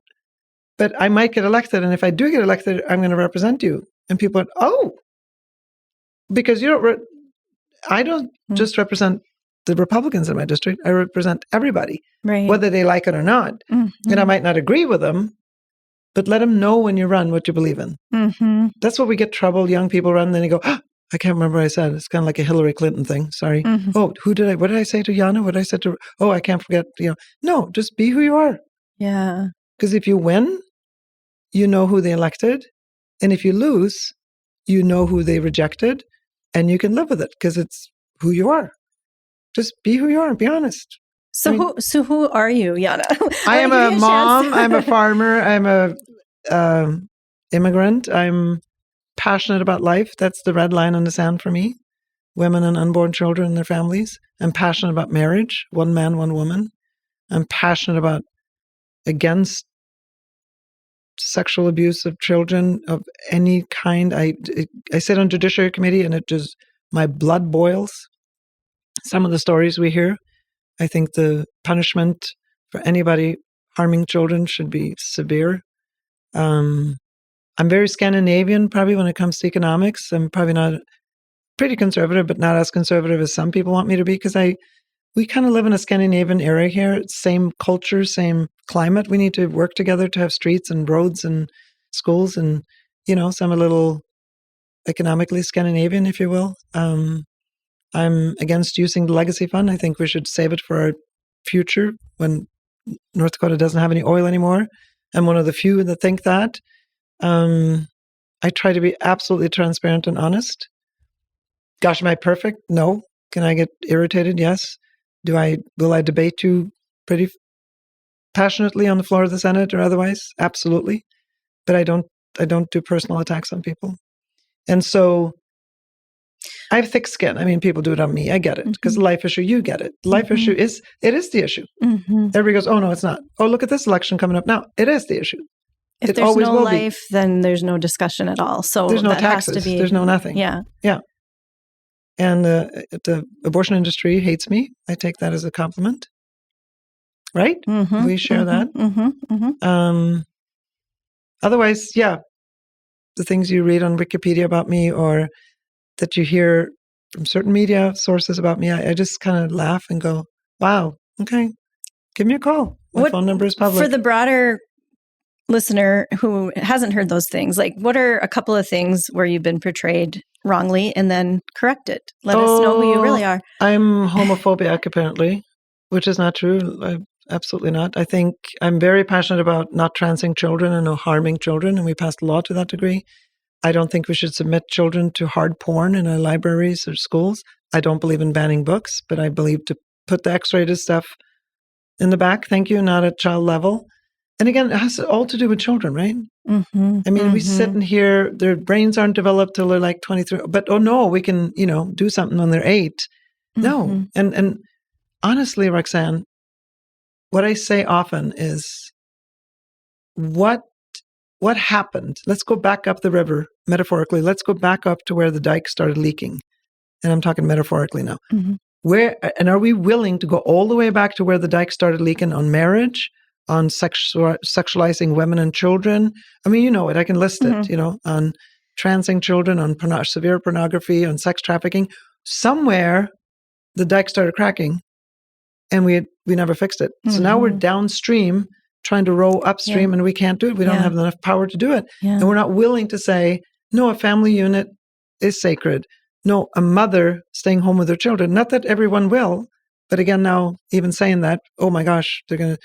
But I might get elected. And if I do get elected, I'm going to represent you. And people went, oh, because I don't just represent the Republicans in my district. I represent everybody, whether they like it or not. Mm-hmm. And I might not agree with them, but let them know when you run what you believe in. Mm-hmm. That's what we get trouble. Young people run, then they go, I can't remember what I said. It's kind of like a Hillary Clinton thing. Sorry. Mhm. Oh, what did I say to Janne? What did I say to, I can't forget, no, just be who you are. Yeah. Because if you win, you know who they elected. And if you lose, you know who they rejected, and you can live with it because it's who you are. Just be who you are. Be honest. So who are you, Janne? I am a mom. I'm a farmer. I'm a immigrant. I'm passionate about life. That's the red line in the sand for me. Women and unborn children and their families. I'm passionate about marriage. One man, one woman. I'm passionate about against sexual abuse of children of any kind. I sit on Judiciary Committee, and my blood boils. Some of the stories we hear. I think the punishment for anybody harming children should be severe. I'm very Scandinavian, probably when it comes to economics. I'm probably not pretty conservative, but not as conservative as some people want me to be, because we kind of live in a Scandinavian era here. Same culture, same climate. We need to work together to have streets and roads and schools, and so I'm a little economically Scandinavian, if you will. I'm against using the legacy fund. I think we should save it for our future when North Dakota doesn't have any oil anymore. I'm one of the few that think that. I try to be absolutely transparent and honest. Gosh, am I perfect? No. Can I get irritated? Yes. Will I debate you pretty passionately on the floor of the Senate or otherwise? Absolutely. But I don't do personal attacks on people. And so I have thick skin. I mean, people do it on me. I get it. Because the life issue, you get it. The life issue is the issue. Everybody goes, oh, no, it's not. Oh, look at this election coming up now. It is the issue. If there's no life, then there's no discussion at all. So there's no taxes. There's no nothing. Yeah. Yeah. And the abortion industry hates me. I take that as a compliment. Right? We share that. Otherwise, yeah, the things you read on Wikipedia about me or that you hear from certain media sources about me, I just kind of laugh and go, wow, okay, give me a call. My phone number is public. For the broader listener who hasn't heard those things, like what are a couple of things where you've been portrayed wrongly and then correct it? Let us know who you really are. I'm homophobic, apparently, which is not true. Absolutely not. I think I'm very passionate about not transing children and no harming children, and we passed a law to that degree. I don't think we should submit children to hard porn in our libraries or schools. I don't believe in banning books, but I believe to put the X-rated stuff in the back, thank you, not at child level. And again, it has all to do with children, right? I mean, we sit in here, their brains aren't developed till they're like 23, but oh no, we can, do something when they're 8. No. And honestly, Roxanne, what I say often is, what happened? Let's go back up the river, metaphorically. Let's go back up to where the dike started leaking. And I'm talking metaphorically now. And are we willing to go all the way back to where the dike started leaking on marriage, on sexualizing women and children? I mean, you know it. I can list it, on transing children, on severe pornography, on sex trafficking. Somewhere the dike started cracking and we never fixed it. So now we're downstream trying to row upstream and we can't do it. We don't have enough power to do it. And we're not willing to say, no, a family unit is sacred. No, a mother staying home with her children. Not that everyone will, but again, now even saying that, oh my gosh, they're going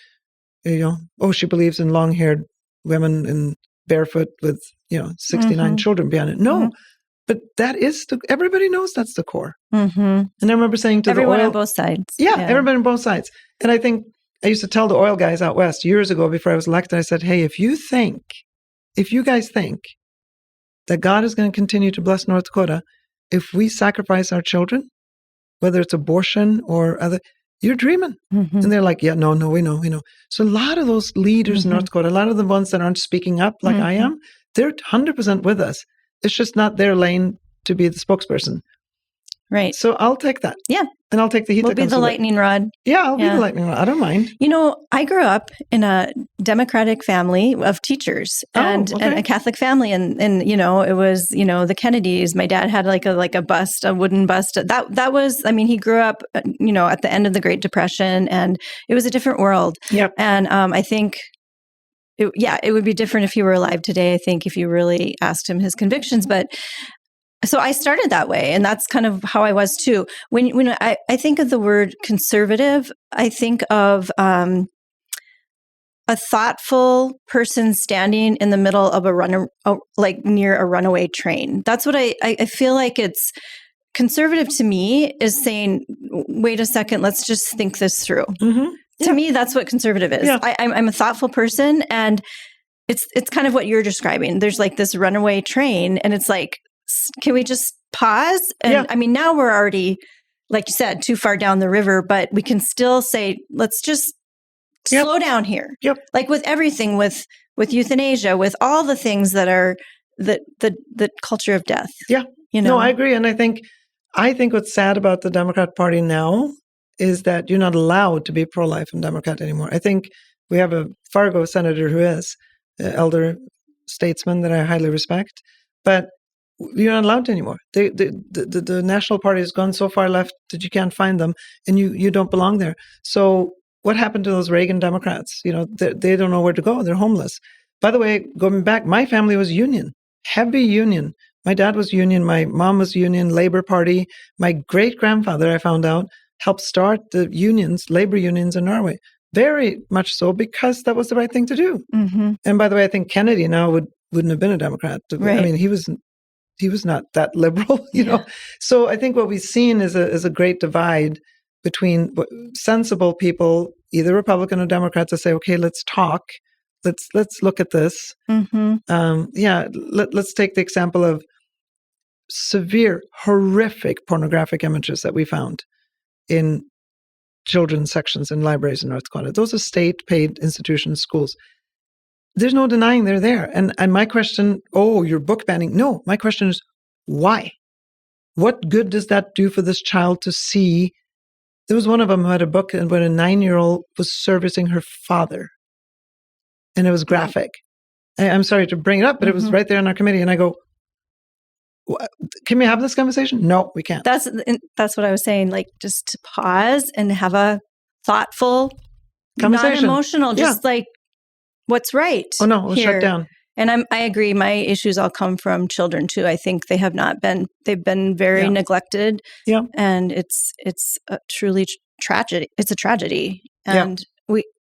to, she believes in long-haired women and barefoot with, 69 children behind it. No, but that is, everybody knows that's the core. And I remember saying to everyone the oil, on both sides. Yeah, everybody on both sides. And I think I used to tell the oil guys out west years ago before I was elected, I said, hey, if you guys think that God is going to continue to bless North Dakota, if we sacrifice our children, whether it's abortion or other, you're dreaming. And they're like, yeah, no, we know. So a lot of those leaders in North Dakota, a lot of the ones that aren't speaking up like I am, they're 100% with us. It's just not their lane to be the spokesperson. Right. So I'll take that. Yeah. And I'll take the heat. We'll be the lightning rod. Yeah, I'll be the lightning rod. I don't mind. I grew up in a Democratic family of teachers and a Catholic family. And it was, the Kennedys. My dad had like a bust, a wooden bust. That was, he grew up, at the end of the Great Depression, and it was a different world. Yep. And I think it would be different if he were alive today, I think, if you really asked him his convictions. But So I started that way, and that's kind of how I was too. When I think of the word conservative, I think of a thoughtful person standing in the middle of like near a runaway train. That's what I feel like. It's conservative to me is saying, wait a second, let's just think this through. Mm-hmm. To me, that's what conservative is. Yeah. I'm a thoughtful person, and it's kind of what you're describing. There's like this runaway train, and it's like, can we just pause? And I mean, now we're already, like you said, too far down the river, but we can still say, let's just slow down here. Yep. Like with everything, with euthanasia, with all the things that are the culture of death. Yeah. No, I agree. And I think what's sad about the Democrat Party now is that you're not allowed to be pro-life and Democrat anymore. I think we have a Fargo senator who is an elder statesman that I highly respect, but you're not allowed to anymore. The National Party has gone so far left that you can't find them, and you don't belong there. So what happened to those Reagan Democrats? They don't know where to go. They're homeless. By the way, going back, my family was union, heavy union. My dad was union. My mom was union, Labor Party. My great-grandfather, I found out, helped start the unions, labor unions in Norway. Very much so, because that was the right thing to do. Mm-hmm. And by the way, I think Kennedy now wouldn't have been a Democrat. Right. I mean, he was not that liberal, you know. So I think what we've seen is a great divide between sensible people, either Republican or Democrat, to say, okay, let's talk, let's look at this. Mm-hmm. Let's take the example of severe, horrific pornographic images that we found in children's sections in libraries in North Dakota. Those are state-paid institutions, schools. There's no denying they're there. And my question, you're book banning. No, my question is, why? What good does that do for this child to see? There was one of them who had a book when a 9-year-old was servicing her father. And it was graphic. I'm sorry to bring it up, but it was right there in our committee. And I go, can we have this conversation? No, we can't. That's what I was saying. Like, just to pause and have a thoughtful conversation, non-emotional, just like what's right. Oh no, we'll shut down. And I agree. My issues all come from children too. I think they've been very neglected. Yeah. And it's a truly tragedy. It's a tragedy. And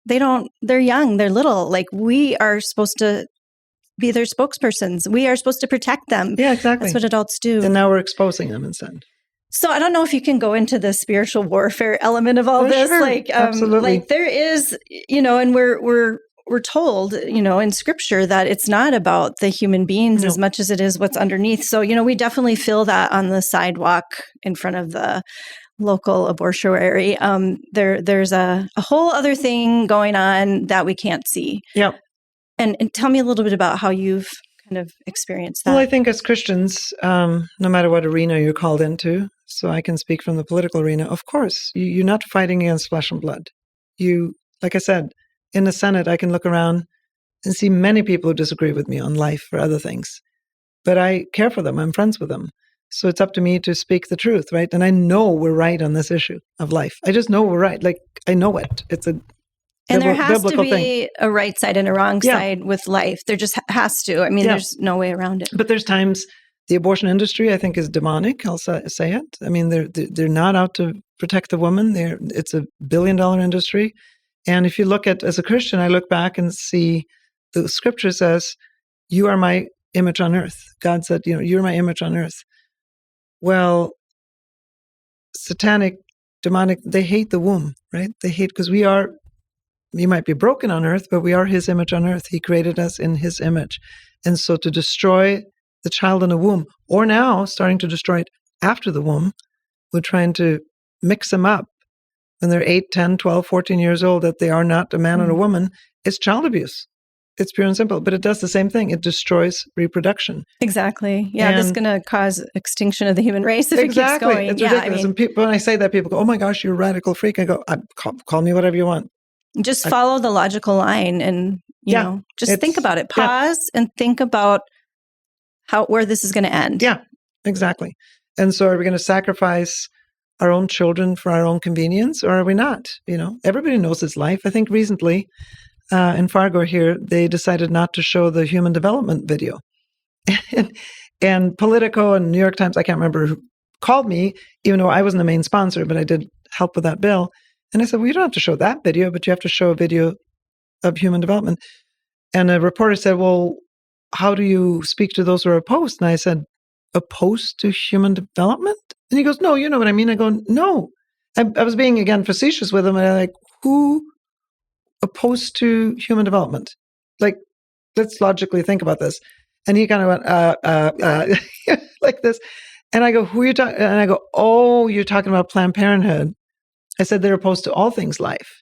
they're young, they're little. Like, we are supposed to be their spokespersons. We are supposed to protect them. Yeah, exactly. That's what adults do. And now we're exposing them instead. So I don't know if you can go into the spiritual warfare element of all this. Sure. Like, absolutely. Like there is, and we're told, in scripture that it's not about the human beings as much as it is what's underneath. So, we definitely feel that on the sidewalk in front of the local abortuary. There's a whole other thing going on that we can't see. Yeah. And tell me a little bit about how you've kind of experienced that. Well, I think as Christians, no matter what arena you're called into, so I can speak from the political arena, of course, you're not fighting against flesh and blood. Like I said, in the Senate, I can look around and see many people who disagree with me on life or other things. But I care for them. I'm friends with them. So it's up to me to speak the truth, right? And I know we're right on this issue of life. I just know we're right. Like, I know it. It's a And there has to be thing. A right side and a wrong side with life. There just has to. I mean, there's no way around it. But there's times the abortion industry, I think, is demonic. I'll say it. I mean, they're not out to protect the woman. It's a billion-dollar industry. And if you look at, as a Christian, I look back and see the scripture says, you are my image on earth. God said, you're my image on earth. Well, satanic, demonic, they hate the womb, right? They hate, because we might be broken on earth, but we are his image on earth. He created us in his image. And so to destroy the child in the womb, or now starting to destroy it after the womb, we're trying to mix them up when they're 8, 10, 12, 14 years old, that they are not a man or a woman. It's child abuse. It's pure and simple, but it does the same thing. It destroys reproduction. Exactly. Yeah, this is going to cause extinction of the human race if it keeps going. It's ridiculous. And when I say that, people go, oh my gosh, you're a radical freak. I go, call me whatever you want. Just follow the logical line and, just think about it. Pause and think about where this is going to end. Yeah, exactly. And so are we going to sacrifice our own children for our own convenience, or are we not? Everybody knows his life. I think recently in Fargo here, they decided not to show the human development video. And Politico and New York Times, I can't remember who called me, even though I wasn't the main sponsor, but I did help with that bill. And I said, well, you don't have to show that video, but you have to show a video of human development. And a reporter said, well, how do you speak to those who are opposed? And I said, opposed to human development? And he goes, no, you know what I mean? I go, no. I was being, again, facetious with him. And I'm like, who opposed to human development? Like, let's logically think about this. And he kind of went, like this. And I go, who are you talking? And I go, oh, you're talking about Planned Parenthood. I said, they're opposed to all things life.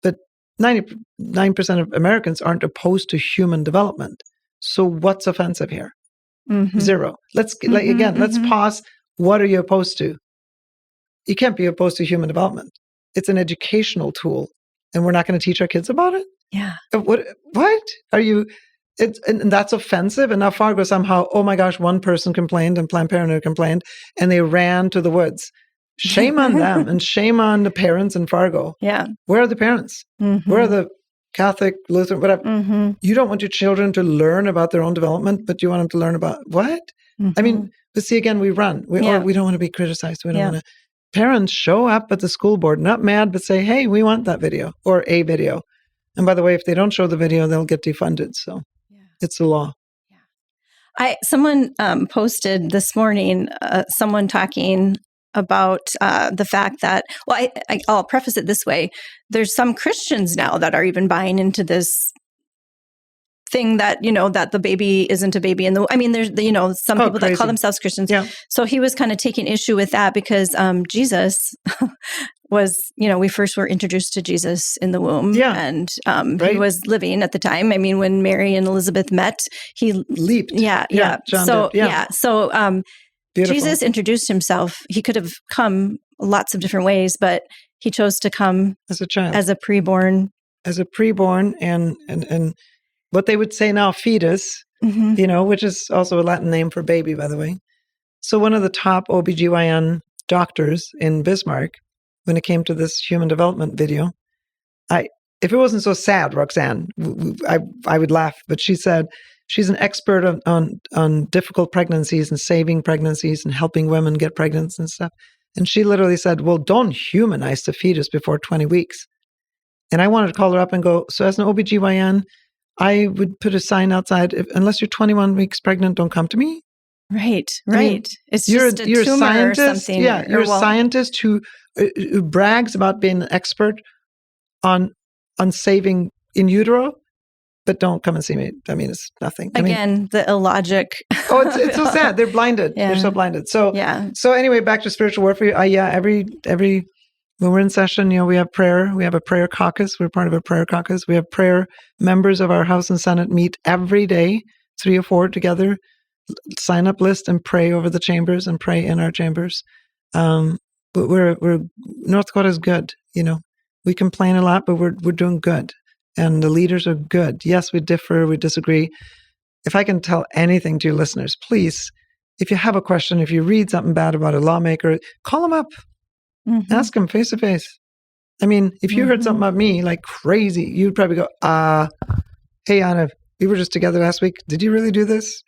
But 99% of Americans aren't opposed to human development. So what's offensive here? Mm-hmm. Zero. Let's pause. What are you opposed to? You can't be opposed to human development. It's an educational tool. And we're not going to teach our kids about it? Yeah. What are you? And that's offensive. And now Fargo somehow, oh my gosh, one person complained and Planned Parenthood complained and they ran to the woods. Shame on them and shame on the parents in Fargo. Yeah. Where are the parents? Mm-hmm. Where are the Catholic, Lutheran, whatever? Mm-hmm. You don't want your children to learn about their own development, but you want them to learn about what? Mm-hmm. I mean, but see, again, we run. We don't want to be criticized. We don't want to. Parents show up at the school board, not mad, but say, hey, we want that video or a video. And by the way, if they don't show the video, they'll get defunded. So it's the law. Someone posted this morning, someone talking about the fact that, well, I'll preface it this way. There's some Christians now that are even buying into this thing that, that the baby isn't a baby. And there's, some people crazy. That call themselves Christians. Yeah. So he was kind of taking issue with that because Jesus was, we first were introduced to Jesus in the womb. Yeah. And he was living at the time. I mean, when Mary and Elizabeth met, he leaped. Yeah. John so, did. Yeah. So, Beautiful. Jesus introduced himself. He could have come lots of different ways, but he chose to come as a child, as a preborn, and what they would say now, fetus, which is also a Latin name for baby, by the way. So one of the top OBGYN doctors in Bismarck, when it came to this human development video, if it wasn't so sad, Roxanne, I would laugh. But she said she's an expert on difficult pregnancies and saving pregnancies and helping women get pregnant and stuff. And she literally said, well, don't humanize the fetus before 20 weeks. And I wanted to call her up and go, so as an OBGYN, I would put a sign outside, unless you're 21 weeks pregnant, don't come to me. Right. I mean, it's just a tumor scientist, or something. Yeah, you're a scientist who brags about being an expert on saving in utero, but don't come and see me. I mean, it's nothing. Again, the illogic. It's so sad. They're blinded. Yeah. They're so blinded. So So anyway, back to spiritual warfare. Every when we're in session, we have prayer. We have a prayer caucus. We're part of a prayer caucus. We have prayer members of our House and Senate meet every day, 3 or 4 together, sign up list and pray over the chambers and pray in our chambers. But North Dakota is good. We complain a lot, but we're doing good. And the leaders are good. Yes, we differ, we disagree. If I can tell anything to your listeners, please, if you have a question, if you read something bad about a lawmaker, call them up. Mm-hmm. Ask them face to face. I mean, if you heard something about me like crazy, you'd probably go, hey, Anna, we were just together last week. Did you really do this?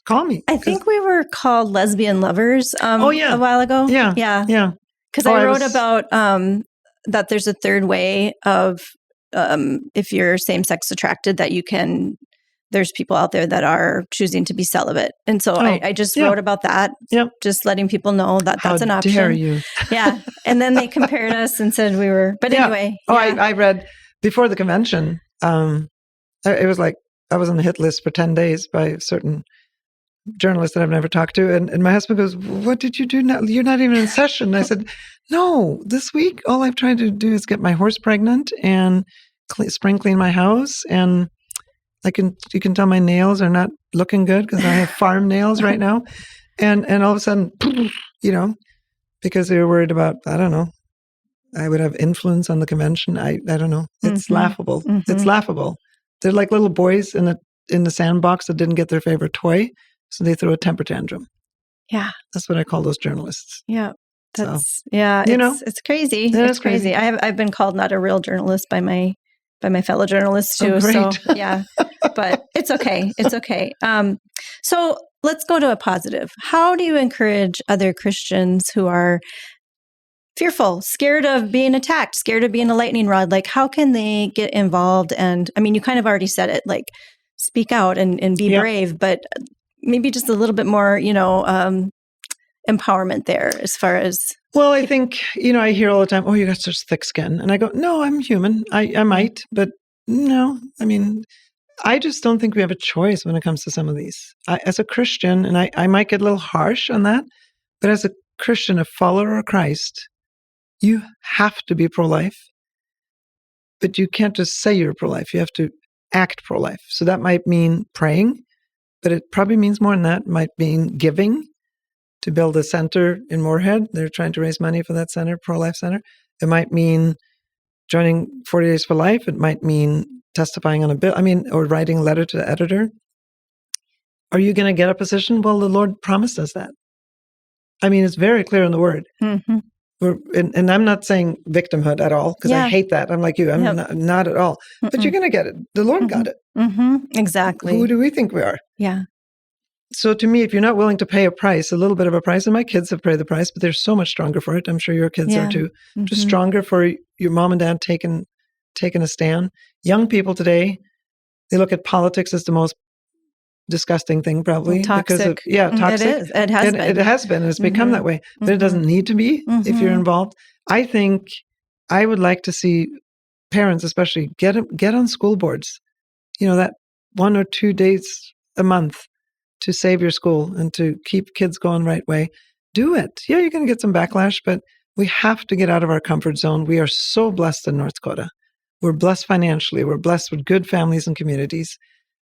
Call me. I think we were called lesbian lovers a while ago. Yeah. Because I wrote about that there's a third way of if you're same-sex attracted, that you can, there's people out there that are choosing to be celibate. And so I just wrote about that, just letting people know that that's an option. How dare you? Yeah. And then they compared us and said we were, but anyway. I read before the convention, it was like, I was on the hit list for 10 days by a certain journalist that I've never talked to. And my husband goes, what did you do now? You're not even in session. I said, no, this week, all I've tried to do is get my horse pregnant and spring clean my house. And you can tell my nails are not looking good because I have farm nails right now. And all of a sudden, because they were worried about, I don't know, I would have influence on the convention. I don't know. It's laughable. Mm-hmm. It's laughable. They're like little boys in the sandbox that didn't get their favorite toy. So they throw a temper tantrum. Yeah. That's what I call those journalists. Yeah. It's crazy. It's crazy. I've been called not a real journalist by my fellow journalists too. Oh, great. So but it's okay. It's okay. So let's go to a positive. How do you encourage other Christians who are fearful, scared of being attacked, scared of being a lightning rod? Like, how can they get involved? And I mean, you kind of already said it, like speak out and be brave, but maybe just a little bit more, empowerment there as far as. Well, I think, I hear all the time, oh, you got such thick skin. And I go, no, I'm human. I might, but no, I mean, I just don't think we have a choice when it comes to some of these. As a Christian, and I might get a little harsh on that, but as a Christian, a follower of Christ, you have to be pro-life, but you can't just say you're pro-life. You have to act pro-life. So that might mean praying, but it probably means more than that. It might mean giving to build a center in Moorhead. They're trying to raise money for that center, pro-life center. It might mean joining 40 Days for Life. It might mean testifying on a bill, or writing a letter to the editor. Are you going to get a position? Well, the Lord promised us that. It's very clear in the Word. Mm-hmm. And I'm not saying victimhood at all, because I hate that. I'm like you. I'm not at all. Mm-mm. But you're going to get it. The Lord got it. Mm-hmm. Exactly. Who do we think we are? Yeah. So to me, if you're not willing to pay a price, a little bit of a price, and my kids have paid the price, but they're so much stronger for it. I'm sure your kids are too. Mm-hmm. Just stronger for your mom and dad taking a stand. Young people today, they look at politics as the most disgusting thing, probably. Toxic. Because toxic. It is. It has been. It has been. It's become that way. But it doesn't need to be if you're involved. I think I would like to see parents, especially, get on school boards. That 1 or 2 days a month to save your school and to keep kids going the right way. Do it. Yeah, you're going to get some backlash, but we have to get out of our comfort zone. We are so blessed in North Dakota. We're blessed financially. We're blessed with good families and communities,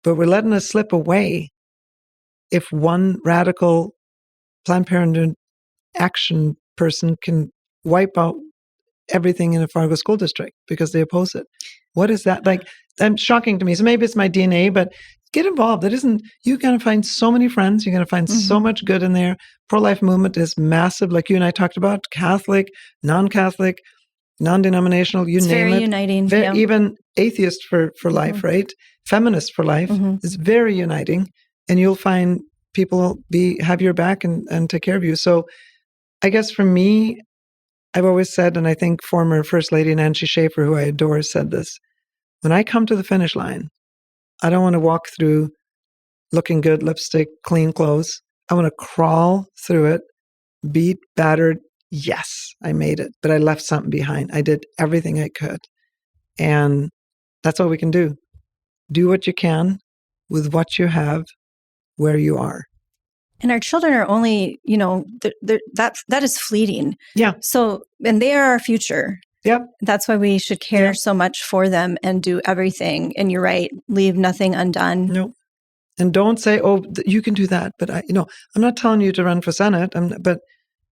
but we're letting us slip away if one radical Planned Parenthood action person can wipe out everything in a Fargo school district because they oppose it. What is that? Like, that's shocking to me. So maybe it's my DNA, but get involved. You're going to find so many friends. You're going to find so much good in there. Pro-life movement is massive, like you and I talked about, Catholic, non-Catholic, non-denominational, it's name very it. Uniting. Even atheist for life, right? Feminist for life is very uniting. And you'll find people have your back and take care of you. So I guess for me, I've always said, and I think former First Lady Nancy Schaefer, who I adore, said this, when I come to the finish line, I don't want to walk through looking good, lipstick, clean clothes. I want to crawl through it, beat, battered. Yes, I made it, but I left something behind. I did everything I could. And that's all we can do. Do what you can with what you have, where you are. And our children are only, that is fleeting. Yeah. So, and they are our future. Yep. That's why we should care so much for them and do everything. And you're right, leave nothing undone. No. And don't say, oh, you can do that. But I'm not telling you to run for Senate, but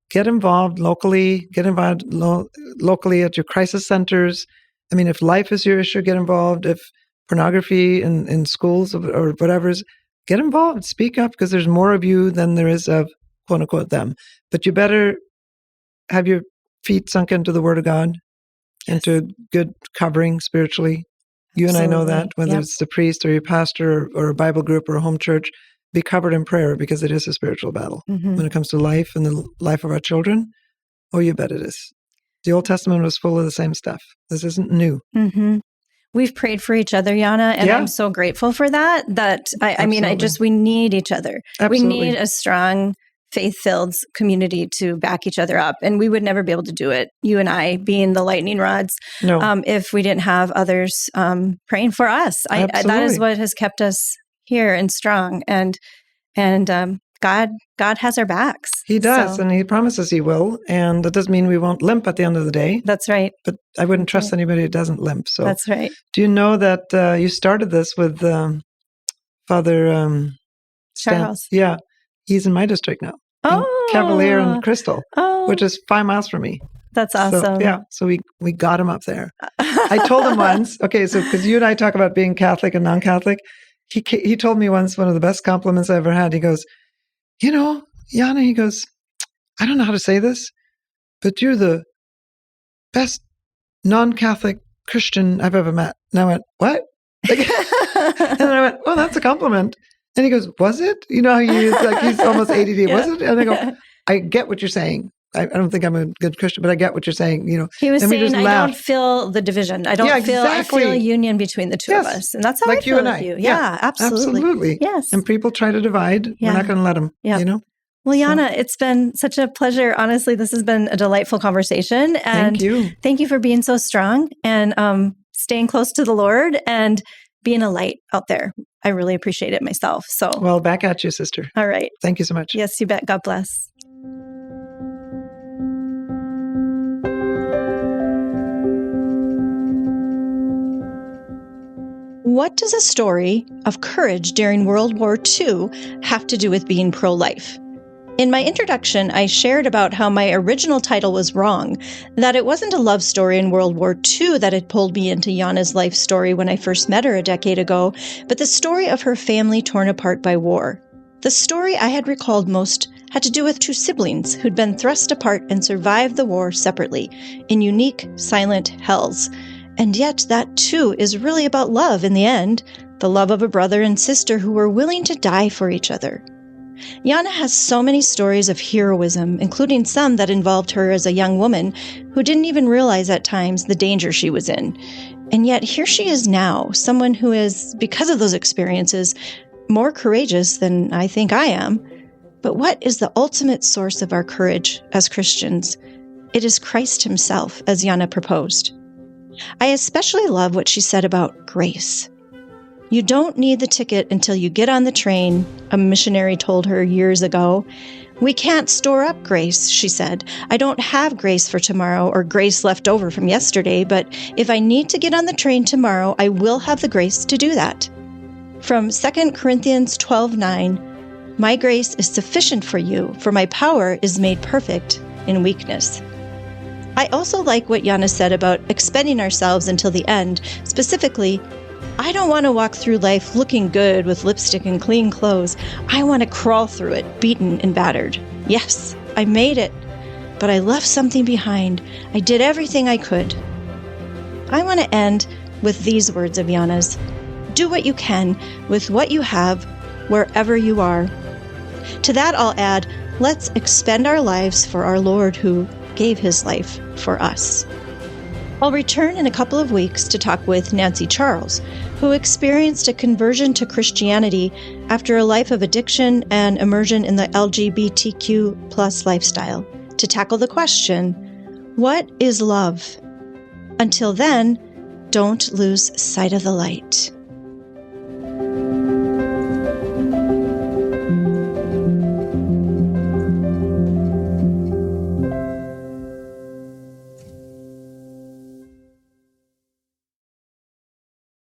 get involved locally, locally at your crisis centers. If life is your issue, get involved. If pornography in schools or whatever is, get involved, speak up, because there's more of you than there is of, quote unquote, them. But you better have your feet sunk into the Word of God, into good covering spiritually. You and I know that, whether it's the priest or your pastor or a Bible group or a home church, be covered in prayer, because it is a spiritual battle. When it comes to life and the life of our children, oh, you bet it is. The Old Testament was full of the same stuff. This isn't new. We've prayed for each other, Janne, and I'm so grateful for that. We need each other. Absolutely. We need a strong, faith-filled community to back each other up. And we would never be able to do it, you and I being the lightning rods, if we didn't have others praying for us. That is what has kept us here and strong. And God has our backs. He does, and He promises He will. And that doesn't mean we won't limp at the end of the day. That's right. But I wouldn't trust anybody who doesn't limp. So that's right. Do you know that you started this with Father Charles? Yeah. He's in my district now. Cavalier and Crystal, which is 5 miles from me. That's awesome. So we got him up there. I told him once, because you and I talk about being Catholic and non-Catholic. He told me once, one of the best compliments I ever had. He goes, Janne, he goes, I don't know how to say this, but you're the best non-Catholic Christian I've ever met. And I went, what? And I went, oh, that's a compliment. And he goes, was it? You know how he's almost ADD. Yeah. Was it? And I go, I get what you're saying. I don't think I'm a good Christian, but I get what you're saying. He was and saying, I don't feel the division. I don't feel a union between the two of us. And that's how I feel with you. Yeah, absolutely. Yes. And people try to divide. We're not going to let them, Well, Janne, it's been such a pleasure. Honestly, this has been a delightful conversation. And thank you. Thank you for being so strong and staying close to the Lord and being a light out there. I really appreciate it myself. So, well, back at you, sister. All right. Thank you so much. Yes, you bet. God bless. What does a story of courage during World War II have to do with being pro-life? In my introduction, I shared about how my original title was wrong, that it wasn't a love story in World War II that had pulled me into Janne's life story when I first met her a decade ago, but the story of her family torn apart by war. The story I had recalled most had to do with two siblings who'd been thrust apart and survived the war separately, in unique, silent hells. And yet that too is really about love in the end, the love of a brother and sister who were willing to die for each other. Janne has so many stories of heroism, including some that involved her as a young woman who didn't even realize at times the danger she was in. And yet here she is now, someone who is, because of those experiences, more courageous than I think I am. But what is the ultimate source of our courage as Christians? It is Christ himself, as Janne proposed. I especially love what she said about grace. You don't need the ticket until you get on the train, a missionary told her years ago. We can't store up grace, she said. I don't have grace for tomorrow or grace left over from yesterday, but if I need to get on the train tomorrow, I will have the grace to do that. From 2 Corinthians 12:9, my grace is sufficient for you, for my power is made perfect in weakness. I also like what Janne said about expending ourselves until the end. Specifically, I don't want to walk through life looking good with lipstick and clean clothes. I want to crawl through it, beaten and battered. Yes, I made it, but I left something behind. I did everything I could. I want to end with these words of Janne's. Do what you can with what you have, wherever you are. To that I'll add, let's expend our lives for our Lord who gave his life for us. I'll return in a couple of weeks to talk with Nancy Charles, who experienced a conversion to Christianity after a life of addiction and immersion in the LGBTQ+ lifestyle, to tackle the question, what is love? Until then, don't lose sight of the light.